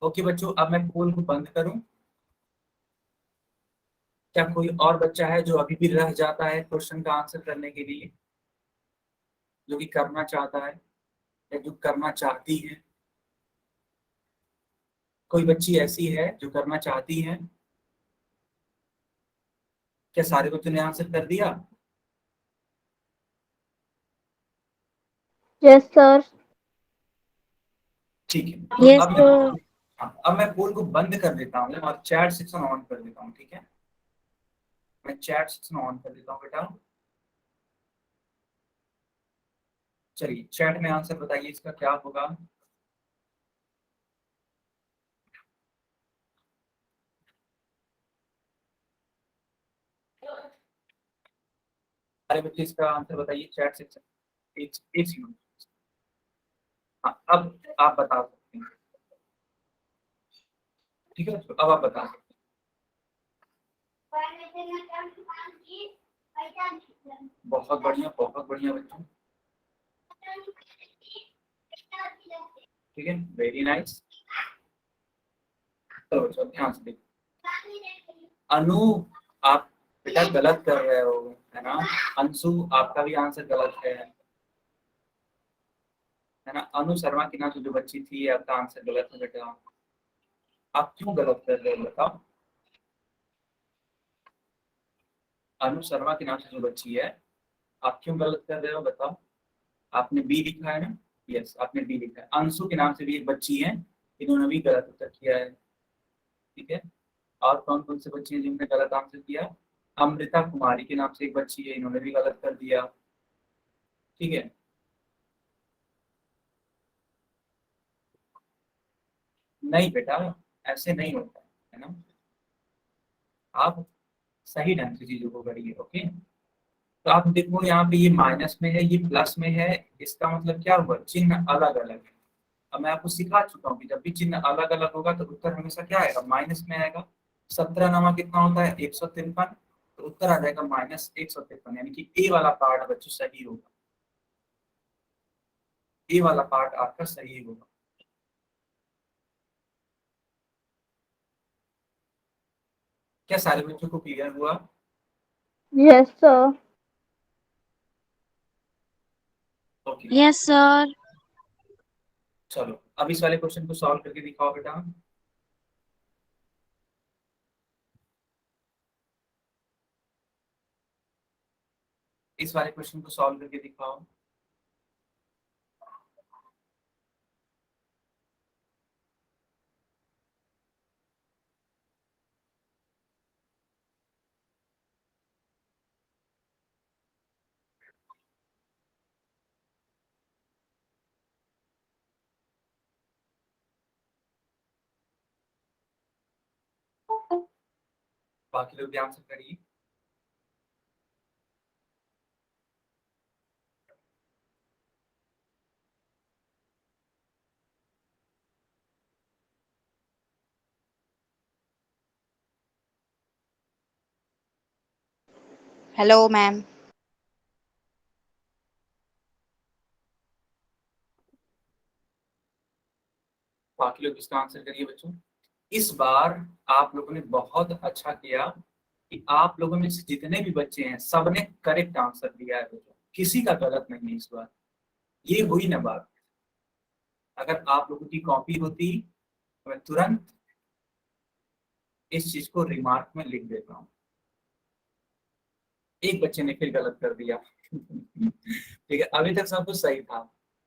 S2: Okay बच्चों, अब मैं पोल को बंद करूं। क्या कोई और बच्चा है जो अभी भी रह जाता है क्वेश्चन का आंसर करने के लिए, जो कि करना चाहता है या जो करना चाहती है? कोई बच्ची ऐसी है जो करना चाहती है? क्या सारे बच्चों ने आंसर कर दिया?
S1: Yes sir.
S2: ठीक है, तो
S4: यस
S2: अब मैं
S4: सर।
S2: हाँ, अब मैं पोल को बंद कर देता हूँ और चैट सेक्शन ऑन कर देता हूँ। ठीक है, मैं चैट सेक्शन ऑन कर देता हूँ बेटा। चलिए चैट में आंसर बताइए इसका क्या होगा। अरे बच्चे इसका आंसर बताइए चैट सेक्शन। एक सेकंड। हाँ, अब आप बता सकते हैं। ठीक है, तो अब आप बता सकते हैं। बहुत बढ़िया, बहुत बढ़िया बच्चों। ठीक है, वेरी नाइस। चलो बच्चों ध्यान से देखो। अनु, आप बेटा गलत कर रहे हो, है ना। अंशु, आपका भी आंसर गलत है ना। अनु शर्मा के नाम से जो बच्ची थी आपका आंसर गलत है बेटा। आप क्यों गलत कर रहे हो बताओ। अनु शर्मा के नाम से जो बच्ची है, आप क्यों गलत कर रहे हो बताओ। आपने बी लिखा है ना। यस, आपने बी लिखा है। अंशु के नाम से भी एक बच्ची है, इन्होंने भी गलत उत्तर किया है। ठीक है, और कौन कौन से बच्चे हैं जिन्होंने गलत आंसर किया? अमृता कुमारी के नाम से एक बच्ची है, इन्होंने भी गलत कर दिया। ठीक है, नहीं बेटा, ऐसे नहीं होता है ना। आप सही ढंग से चीजों को करिए। ओके, तो आप देखो यहाँ पे ये माइनस में है, ये प्लस में है, इसका मतलब क्या हुआ, चिन्ह अलग अलग है। अब मैं आपको सिखा चुका हूँ कि जब भी चिन्ह अलग अलग होगा तो उत्तर हमेशा क्या आएगा, माइनस में आएगा। 17 कितना होता है, 153, तो उत्तर आ जाएगा -153, यानी कि ए वाला पार्ट बच्चों सही होगा। ए वाला पार्ट आपका सही होगा। क्या सारे बच्चों को क्लियर हुआ?
S1: Yes sir.
S2: Okay,
S4: yes sir.
S2: चलो अब इस वाले क्वेश्चन को सॉल्व करके दिखाओ बेटा। इस वाले क्वेश्चन को सॉल्व करके दिखाओ। बाकी लोग भी आंसर करिए।
S6: Hello ma'am.
S2: बाकी लोग इसका आंसर करिए बच्चों। इस बार आप लोगों ने बहुत अच्छा किया कि आप लोगों में से जितने भी बच्चे हैं सबने करेक्ट आंसर दिया है बच्चों, किसी का गलत नहीं है इस बार। ये हुई ना बात। अगर आप लोगों की कॉपी होती तो मैं तुरंत इस चीज को रिमार्क में लिख देता हूँ। एक बच्चे ने फिर गलत कर दिया। ठीक है, अभी तक सब कुछ सही था,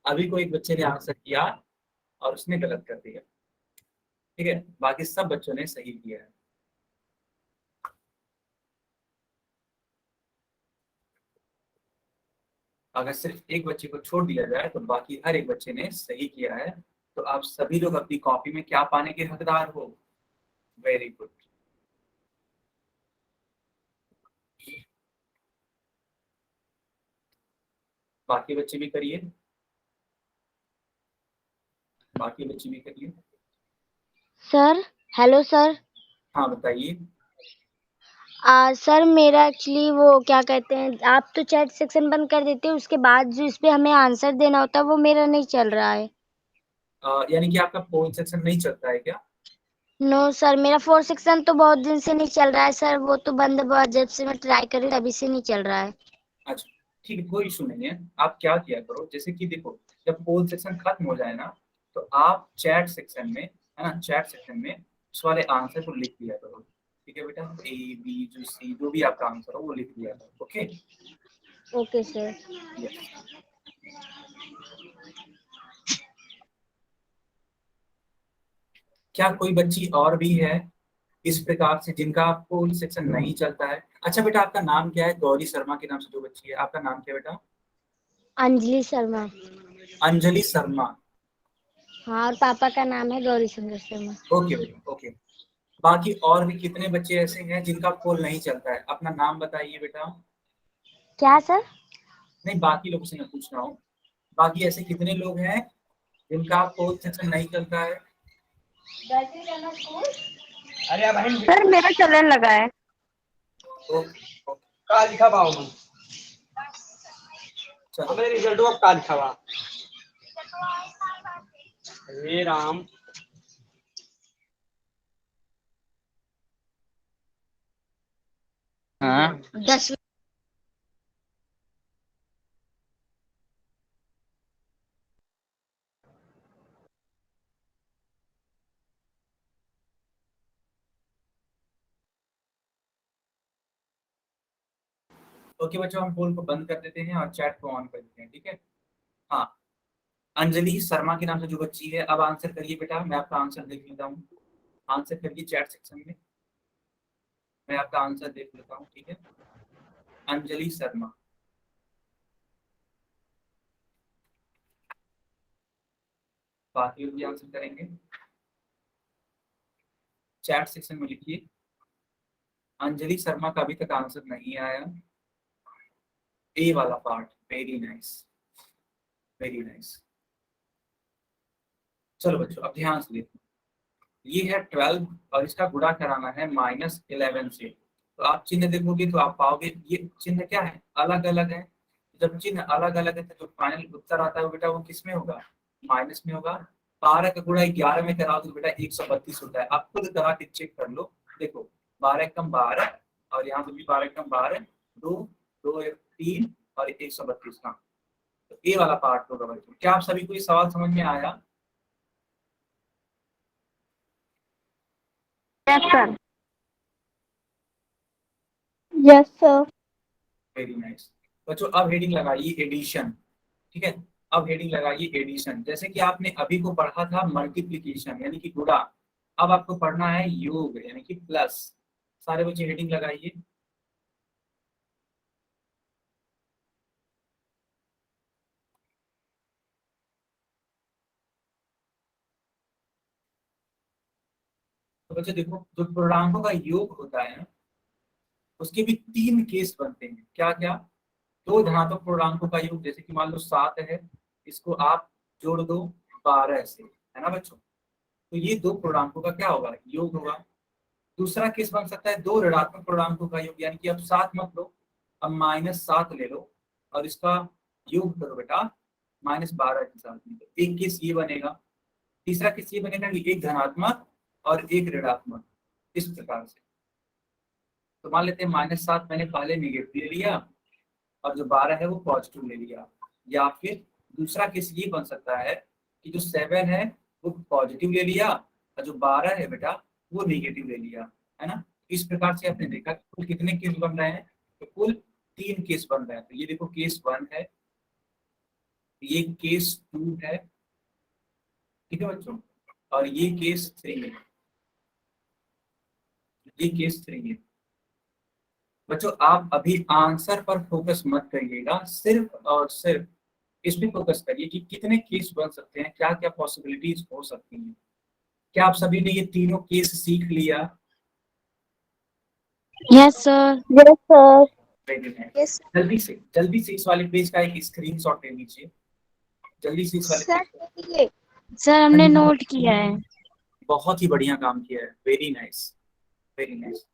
S2: अभी को एक बच्चे ने आंसर किया और उसने गलत कर दिया। ठीक है, बाकी सब बच्चों ने सही किया है। अगर सिर्फ एक बच्चे को छोड़ दिया जाए तो बाकी हर एक बच्चे ने सही किया है। तो आप सभी लोग अपनी कॉपी में क्या पाने के हकदार हो? Very good. बाकी बच्चे भी करिए, बाकी बच्चे भी करिए।
S7: Sir hello sir.
S2: हाँ बताइए।
S7: सर मेरा एक्चुअली वो क्या कहते हैं, आप तो चैट सेक्शन बंद कर देते हैं, उसके बाद जो इस पे हमें आंसर देना होता है वो मेरा नहीं चल रहा है।
S2: यानी कि आपका पोल सेक्शन नहीं चलता है क्या?
S7: नो सर, मेरा 4 सेक्शन तो बहुत दिन से नहीं चल रहा है सर, वो तो बंद हुआ जब से मैं ट्राई करी तभी से नहीं चल रहा है।
S2: अच्छा ठीक है, कोई इशू नहीं है। आप क्या किया करो, जैसे कि देखो, जब पोल सेक्शन खत्म हो जाए ना तो आप चैट सेक्शन में, है ना, चैट सेक्शन में उस वाले आंसर को लिख दिया करो। ठीक है बेटा, ए बी जो सी जो भी आपका आंसर हो वो लिख दिया करो। Okay
S7: okay sir.
S2: क्या कोई बच्ची और भी है इस प्रकार से जिनका पोल सेक्शन नहीं चलता है? अच्छा बेटा, आपका नाम क्या है? गौरी शर्मा के नाम से जो बच्ची है, आपका नाम क्या है बेटा?
S7: अंजलि शर्मा।
S2: अंजलि शर्मा।
S7: हाँ, और पापा का नाम है गौरी शंकर शर्मा।
S2: ओके बेटा ओके। बाकी और भी कितने बच्चे ऐसे हैं जिनका पोल नहीं चलता है? अपना नाम बताइए बेटा।
S7: क्या सर?
S2: नहीं, बाकी लोगों से मैं पूछ रहा हूँ, बाकी ऐसे कितने लोग हैं जिनका पोल सेक्शन नहीं चलता है?
S8: अरे बहन
S3: सर मेरा चलने लगा है।
S2: ओके ओके,
S8: का लिखा बा हम
S2: चलो।
S8: मेरे रिजल्ट अब का लिखा बा। हे राम। हाँ
S7: 10।
S2: ओके बच्चों, हम पोल को बंद कर देते हैं और चैट को ऑन कर देते हैं। ठीक है, हाँ, अंजलि शर्मा के नाम से जो बच्ची है, अब आंसर करिए बेटा। मैं आपका आंसर देख लेता हूँ, आंसर करिए चैट सेक्शन में, मैं आपका आंसर देख लेता हूँ। ठीक है, अंजलि शर्मा। बाकी लोग भी आंसर करेंगे, चैट सेक्शन में लिखिए। अंजलि शर्मा का अभी तक आंसर नहीं आया। ए वाला part, very nice very nice. चलो बच्चों, अब ध्यान से देखो, ये है 12 और इसका गुणा कराना है -11 से। तो आप चिन्ह देखोगे तो आप पाओगे ये चिन्ह क्या है, अलग अलग है। जब चिन्ह अलग अलग है तो जो फाइनल उत्तर आता है बेटा वो किस में होगा? माइनस में होगा। 12 का गुणा 11 में कराओ तो बेटा 132 होता है। आप खुद करा के चेक कर लो। देखो 12 कम 12 और यहाँ पे भी 12 कम 12, 2 2 3 और 132 का। तो ए वाला पार्ट होगा बच्चों। क्या आप सभी को ये सवाल समझ में आया?
S3: Yes sir.
S1: Yes sir.
S2: Very nice बच्चों। अब हेडिंग लगाइए एडिशन। ठीक है, अब हेडिंग लगाइए एडिशन। जैसे कि आपने अभी को पढ़ा था मल्टीप्लिकेशन यानी कि गुणा, अब आपको पढ़ना है योग यानी कि प्लस। सारे बच्चे हेडिंग लगाइए। तो बच्चे देखो, जो पूर्णांकों का योग होता है उसके भी 3 केस बनते हैं। क्या क्या? दो धनात्मक पूर्णांकों का योग, जैसे कि मान लो 7 है, इसको आप जोड़ दो 12 से, है ना बच्चों? तो ये दो पूर्णांकों का क्या होगा? योग होगा। दूसरा केस बन सकता है दो ऋणात्मक पूर्णांकों का योग, यानी कि अब 7 मत लो, अब -7 ले लो और इसका योग करो बेटा -12 के साथ में। एक केस ये बनेगा, तीसरा केस ये बनेगा कि एक धनात्मक और एक ऋणात्मक, इस प्रकार से। तो मान लेते हैं -7 मैंने पहले निगेटिव ले लिया और जो 12 है वो पॉजिटिव ले लिया। या फिर दूसरा केस ये बन सकता है कि जो 7 है वो पॉजिटिव ले लिया और जो 12 है बेटा वो नेगेटिव ले लिया, है ना। इस प्रकार से आपने देखा कि कुल कितने केस बन रहे हैं, तो कुल 3 केस बन रहे हैं। तो ये देखो केस 1 है, ये केस 2 है, ठीक है बच्चों, और ये केस 3 है, ये केस 3 है। बच्चों आप अभी आंसर पर फोकस मत करिएगा, सिर्फ और सिर्फ इस पे फोकस करिए कि कितने केस बन सकते हैं, क्या क्या पॉसिबिलिटीज हो सकती हैं। क्या आप सभी ने ये तीनों केस सीख लिया?
S4: Yes sir.
S1: Yes, sir.
S2: Very nice.
S5: Yes
S2: जल्दी से इस वाले पेज का एक स्क्रीनशॉट ले लीजिए, जल्दी से इस वाले
S5: सर।
S2: पेज का।
S5: ये
S4: सर हमने नोट किया है।
S2: बहुत ही बढ़िया काम किया है, वेरी नाइस, वेरी नाइस।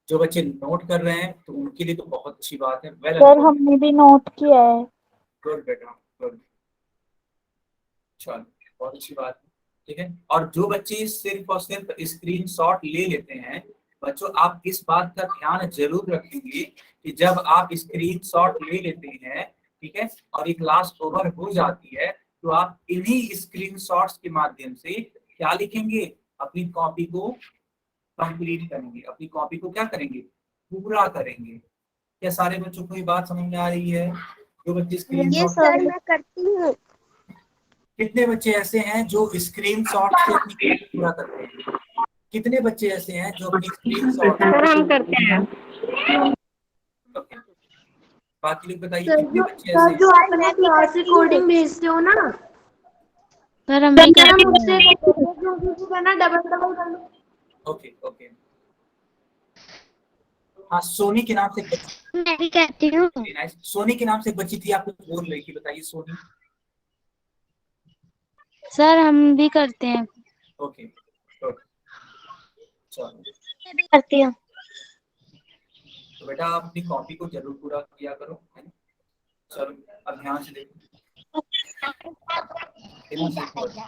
S2: जो बच्चे नोट कर रहे हैं तो उनके लिए तो बहुत अच्छी बात है। वेल
S1: सर हमने भी नोट किया है।
S2: गुड बेटा, गुड। चलो बहुत अच्छी बात है, ठीक है। और जो बच्चे सिर्फ और सिर्फ स्क्रीनशॉट ले लेते हैं, बच्चों आप इस बात का ध्यान जरूर रखेंगे कि जब आप स्क्रीनशॉट ले लेते हैं, ठीक है, और ये क्लास ओवर हो जाती है, तो आप इन्हीं स्क्रीनशॉट्स के माध्यम से क्या लिखेंगे, अपनी कॉपी को कंप्लीट करेंगे, अपनी कॉपी को क्या करेंगे, पूरा करेंगे। क्या सारे बच्चों को ये बात समझ में आ रही है? जो बच्चे
S5: ये
S2: स्क्रीनशॉट,
S5: सर मैं करती हूँ।
S2: कितने बच्चे ऐसे हैं जो स्क्रीनशॉट से अपनी कॉपी पूरा करते हैं? कितने बच्चे ऐसे हैं जो अपनी स्क्रीनशॉट,
S3: सर हम करते हैं।
S2: ओके, बाकी लोग बताइए
S5: सर
S2: कितने बच्चे
S5: सर
S2: ऐसे
S5: जो
S2: हैं?
S5: आप हमें क्लास रिकॉर्डिंग भेजते हो ना,
S4: सर हम भी
S5: सर
S4: करते
S5: मुझसे
S4: हैं।
S5: जो ना डबल डबल कर लो।
S2: Okay okay. हाँ सोनी के नाम से एक बच्ची,
S7: मैं भी कहती हूँ।
S2: very nice। सोनी के नाम से एक बच्ची थी, आप कुछ बोल रही थी, बताइए सोनी।
S4: सर हम भी करते हैं।
S2: ओके गुड, चलो
S7: मैं भी करती हूँ।
S2: तो बेटा आप अपनी कॉपी को जरूर पूरा किया करो, है ना। चलो अब ध्यान से देखो, ध्यान से देखो बच्चों।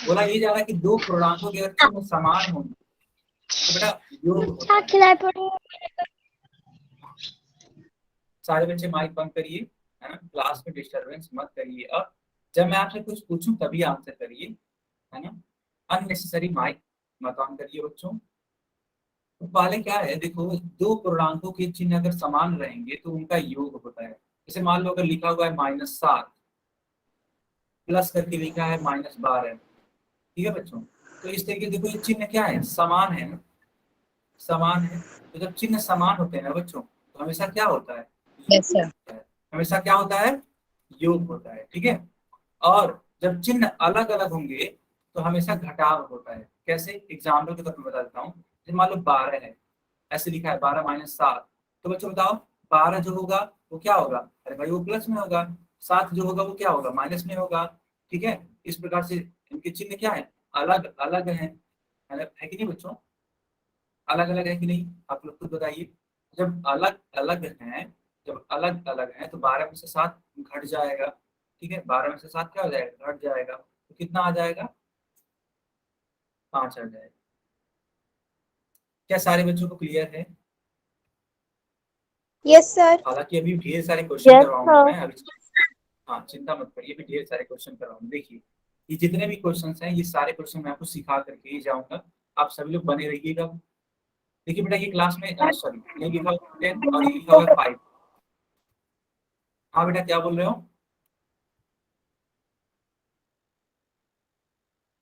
S2: बोला ये जा रहा है कि दो पूर्णांकों के अगर चिन्ह समान होंगे तो बेटा योग होता है।
S7: खिलाए पड़े।
S2: सारे बच्चे माइक बंद करिए, है ना, क्लास में डिस्टरबेंस मत करिए। अब जब मैं आपसे कुछ पूछूं तभी आंसर करिए, है ना, अननेसेसरी माइक मत ऑन करिए बच्चों। तो पहले क्या है, देखो दो पूर्णांकों के चिन्ह अगर समान रहेंगे तो उनका योग होता है। जैसे मान लो अगर लिखा हुआ है -7 प्लस करके लिखा है -12, ठीक है बच्चों, तो इस तरीके देखो ये चिन्ह क्या है, समान है ना, समान है। तो जब चिन्ह समान होते हैं ना बच्चों, तो हमेशा क्या होता है,
S6: यस सर।
S2: हमेशा क्या होता है, योग होता है, ठीक है। और जब चिन्ह अलग अलग होंगे तो हमेशा घटाव होता है। कैसे, एग्जाम्पल के तौर पर बता देता हूँ। जैसे मान लो 12 है, ऐसे लिखा है 12 - 7, तो बच्चों बताओ 12 जो होगा वो क्या होगा, अरे भाई वो प्लस में होगा, 7 जो होगा वो क्या होगा, माइनस में होगा, ठीक है। इस प्रकार से इनके चिन्ह क्या है, अलग अलग है कि नहीं बच्चों, अलग अलग है कि नहीं, आप लोग खुद बताइए। जब अलग अलग हैं, जब अलग अलग हैं तो 12 में से 7 घट जाएगा, ठीक है, 12 में से 7 क्या हो जाएगा, घट जाएगा, तो कितना आ जाएगा, 5 आ जाएगा। क्या सारे बच्चों को क्लियर है?
S5: Yes sir.
S2: हालांकि अभी ढेर सारे क्वेश्चन
S1: Yes,
S2: करवाऊंगा
S1: sir.
S2: मैं अभी, हाँ चिंता मत करिए, अभी ढेर सारे क्वेश्चन करवाऊंगा। देखिए ये जितने भी क्वेश्चन हैं, ये सारे क्वेश्चन मैं आपको सिखा करके ही जाऊंगा, आप सभी लोग बने रहिएगा। देखिए बेटा ये क्लास में सॉरी ये लिखा हुआ 10 और ये लिखा हुआ 5। हाँ बेटा क्या बोल रहे हो?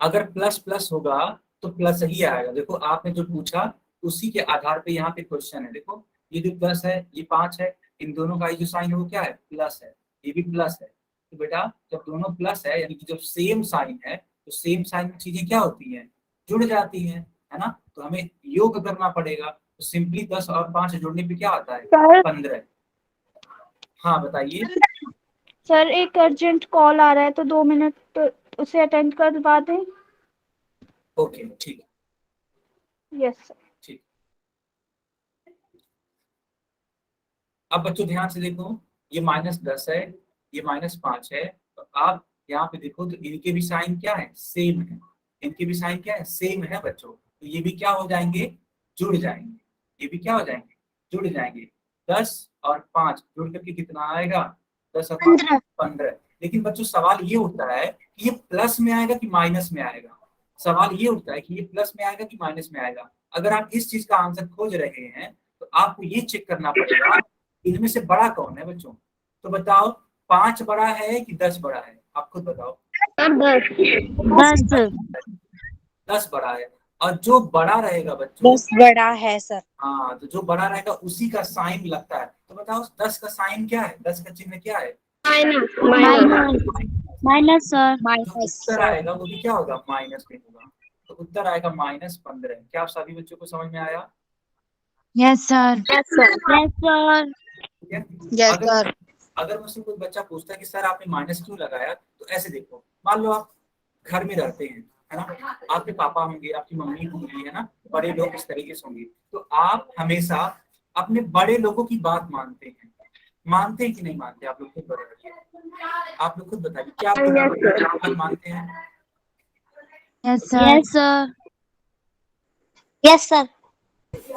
S2: अगर प्लस प्लस होगा तो प्लस ही आएगा। देखो आपने जो पूछा उसी के आधार पे यहाँ पे क्वेश्चन है। देखो ये जो प्लस है ये 5 है, इन दोनों का ये जो साइन है वो क्या है, प्लस है, ये भी प्लस है। तो बेटा जब दोनों प्लस है यानी कि जब सेम साइन है तो सेम साइन में चीजें क्या होती हैं, जुड़ जाती हैं, है ना। तो हमें योग करना पड़ेगा, तो सिंपली 10 और 5 जोड़ने पे क्या आता है,
S1: सर
S2: 15। हाँ बताइए।
S1: सर एक अर्जेंट कॉल आ रहा है तो 2 मिनट तो उसे अटेंड करवा दें।
S2: ओके ठीक,
S1: यस सर।
S2: ठीक। अब बच्चों ध्यान से देखो, ये -10 है, ये -5 है, तो आप यहाँ पे देखो तो इनके भी साइन क्या है, सेम है। इनके भी साइन क्या है, सेम है बच्चों। तो ये भी क्या हो जाएंगे, जुड़ जाएंगे। ये भी क्या हो जाएंगे, जुड़ जाएंगे। 10 और 5 जुड़ करके कितना आएगा, 10 और 5 15। लेकिन बच्चों सवाल ये उठता है कि ये प्लस में आएगा कि माइनस में आएगा। सवाल ये उठता है कि ये प्लस में आएगा कि माइनस में आएगा। अगर आप इस चीज का आंसर खोज रहे हैं तो आपको ये चेक करना पड़ेगा इनमें से बड़ा कौन है बच्चों। तो बताओ 5 बड़ा है कि 10 बड़ा है, आप खुद बताओ। 10 बड़ा है। और जो बड़ा रहेगा बच्चों,
S6: 10 बड़ा है सर।
S2: हाँ, तो जो बड़ा रहेगा उसी का साइन लगता है। तो बताओ 10 का साइन क्या है, 10 का चिन्ह क्या है,
S4: माइनस सर।
S2: जो उत्तर आएगा वो भी क्या होगा, माइनस में होगा। तो उत्तर आएगा -15। क्या आप सभी बच्चों को समझ में आया?
S4: Yes sir. Yes sir.
S2: ठीक है।
S6: Yes sir.
S2: अगर मुझसे कोई बच्चा पूछता है कि सर आपने माइनस क्यों लगाया, तो ऐसे देखो, मान लो आप घर में रहते हैं, है ना, आपके पापा होंगे, आपकी मम्मी होंगी, है ना, बड़े लोग इस तरीके से होंगे, तो आप हमेशा अपने बड़े लोगों की बात मानते हैं। मानते हैं कि नहीं मानते आप लोग, खुद बताइए। आप लोग खुद बताइए, क्या आप बड़े लोगों की बात मानते हैं?
S4: Yes sir. Yes sir.
S7: Yes sir.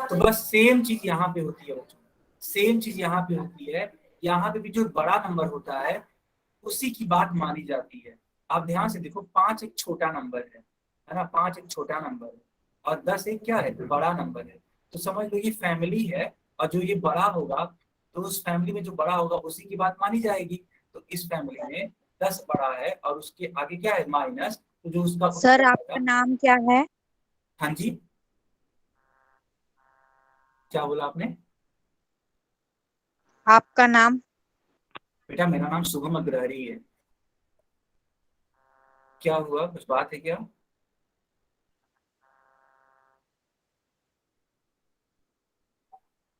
S2: तो बस सेम चीज यहाँ पे होती है बच्चों, सेम चीज यहाँ पे होती है। यहाँ पे भी जो बड़ा नंबर होता है उसी की बात मानी जाती है। आप ध्यान से देखो, 5 एक छोटा नंबर है ना, 5 एक छोटा नंबर है, और 10 एक क्या है, बड़ा नंबर है। तो समझ लो ये फैमिली है, और जो ये बड़ा होगा तो उस फैमिली में जो बड़ा होगा उसी की बात मानी जाएगी। तो इस फैमिली में 10 बड़ा है और उसके आगे क्या है, माइनस। तो जो उसका
S6: सर आपका नाम क्या है?
S2: हाँ जी, क्या बोला आपने?
S6: आपका नाम?
S2: बेटा मेरा नाम शुभम अग्रहरी है। क्या हुआ, कुछ बात है क्या?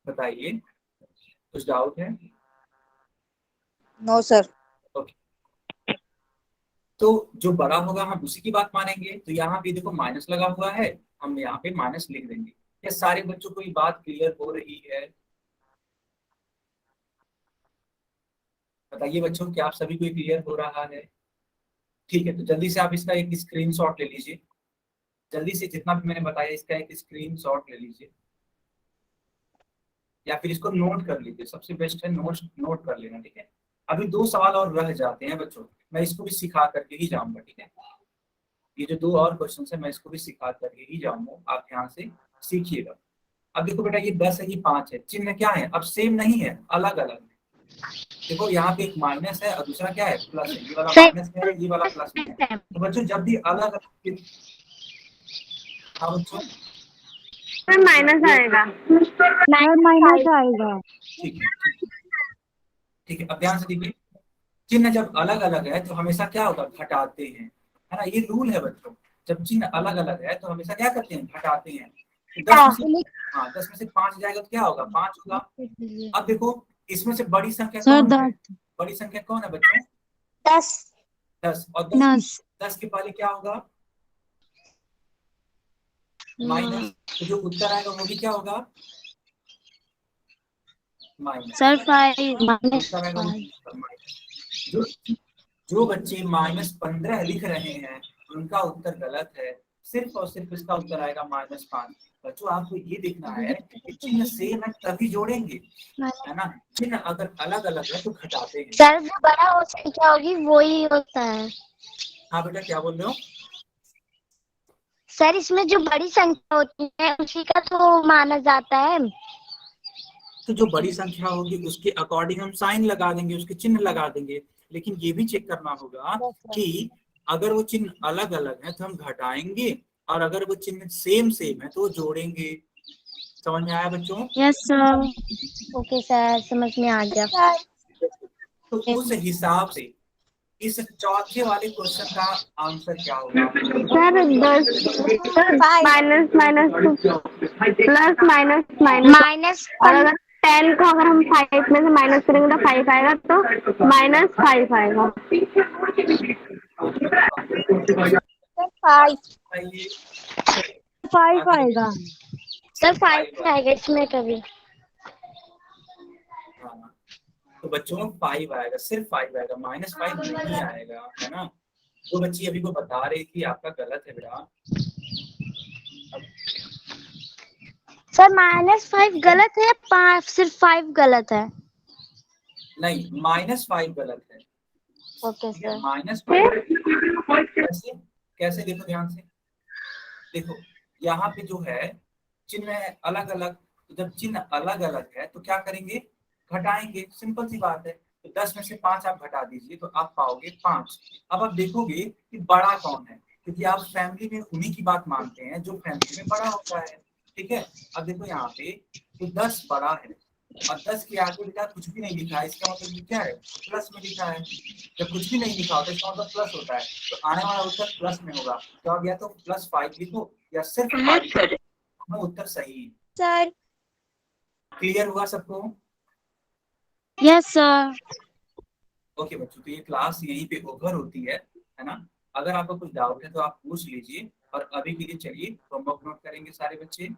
S2: बताइए, कुछ डाउट है?
S6: No sir.
S2: ओके, तो जो बड़ा होगा हम उसी की बात मानेंगे। तो यहाँ पे देखो माइनस लगा हुआ है, हम यहाँ पे माइनस लिख देंगे। ये सारे बच्चों को ये बात क्लियर हो रही है? बताइए बच्चों, क्या आप सभी को क्लियर हो रहा है? ठीक है, तो जल्दी से आप इसका एक स्क्रीनशॉट ले लीजिए। जल्दी से जितना भी मैंने बताया इसका एक स्क्रीनशॉट ले लीजिए, या फिर इसको नोट कर लीजिए। सबसे बेस्ट है नोट कर लेना, ठीक है। अभी 2 सवाल और रह जाते हैं बच्चों, मैं इसको भी सिखा करके ही जाऊंगा, ठीक है। ये जो 2 और क्वेश्चन है मैं इसको भी सिखा करके ही जाऊंगा, आप ध्यान से सीखिएगा। अब देखो बेटा, ये 10 है, ये 5 है, चिन्ह क्या है, अब सेम नहीं है, अलग अलग है। देखो यहाँ पे एक माइनस है और दूसरा क्या है, प्लस है। ये वाला माइनस है, ये वाला प्लस है। तो बच्चों जब भी अलग, हाँ बच्चों
S3: माइनस आएगा।
S4: माइनस आएगा।
S2: ठीक है, ठीक है। अब ध्यान से देखिए, चिन्ह जब अलग अलग है तो हमेशा क्या होगा, घटाते हैं, है ना, ये रूल है बच्चों। जब चिन्ह अलग अलग है तो हमेशा क्या करते हैं, घटाते हैं। 10 में से 5 जाएगा तो क्या होगा, 5 होगा। अब देखो इसमें से बड़ी संख्या कौन है, बड़ी संख्या कौन है बच्चों, 10। और 10 के पहले क्या होगा, माइनस। तो जो उत्तर आएगा वो भी क्या होगा, माइनस।
S4: सर 5
S2: उत्तर आएगा जो जो बच्चे -15 लिख रहे हैं उनका उत्तर गलत है। सिर्फ और सिर्फ इसका उत्तर आएगा -5। बच्चों आपको ये देखना है कि चिन्ह सेम है तभी जोड़ेंगे, है ना। चिन्ह अगर अलग अलग है तो घटाते हैं।
S7: सर जो बड़ा हो संख्या होगी वो ही होता है।
S2: हाँ बेटा, क्या बोल रहे हो?
S7: सर इसमें जो बड़ी संख्या होती है उसी का तो माना जाता है।
S2: तो जो बड़ी संख्या होगी उसके अकॉर्डिंग हम साइन लगा देंगे, उसके चिन्ह लगा देंगे। लेकिन ये भी चेक करना होगा कि अगर वो चिन्ह अलग अलग है तो हम घटाएंगे, और अगर वो चिन्ह सेम है तो जोड़ेंगे। समझ में आया बच्चों?
S4: Yes sir.
S7: ओके सर, समझ में आ गया।
S2: तो उस हिसाब से इस चौथे वाले क्वेश्चन का आंसर क्या होगा?
S3: सर 10 माइनस प्लस माइनस और अगर 10 को अगर हम 5 में से माइनस करेंगे तो 5 आएगा, तो -5 आएगा।
S4: 5 आएगा।
S7: सर 5 आएगा इसमें कभी।
S2: हाँ, तो बच्चों 5 आएगा, सिर्फ 5 आएगा, -5 नहीं आएगा, है ना। वो बच्ची अभी को बता रही थी आपका गलत है बेटा।
S7: सर -5 गलत है या सिर्फ 5 गलत है?
S2: नहीं, -5 गलत है।
S7: Okay sir.
S2: -5 कैसे कैसे देखो ध्यान से, देखो यहाँ पे जो है चिन्ह अलग अलग, तो जब चिन्ह अलग अलग है तो क्या करेंगे, घटाएंगे, सिंपल सी बात है। तो 10 में से 5 आप घटा दीजिए तो आप पाओगे 5। अब आप देखोगे कि बड़ा कौन है, क्योंकि आप फैमिली में उन्हीं की बात मानते हैं जो फैमिली में बड़ा होता है, ठीक है। अब देखो यहाँ पे तो 10 बड़ा है और 10 के आगे बेटा कुछ भी नहीं लिखा है, इसका मतलब क्या है, प्लस में लिखा है। जब कुछ भी नहीं लिखा होता इसका मतलब प्लस होता है, तो आने वाला उत्तर प्लस में होगा। तो अब या तो +5 लिखो या सिर्फ 5, उत्तर सही है।
S5: सर
S2: क्लियर हुआ सबको?
S7: Yes sir.
S2: ओके बच्चों, तो ये क्लास यहीं पे ओवर होती है ना। अगर आपको कुछ डाउट है तो आप पूछ लीजिए, और अभी के लिए चलिए होमवर्क नोट करेंगे सारे बच्चे।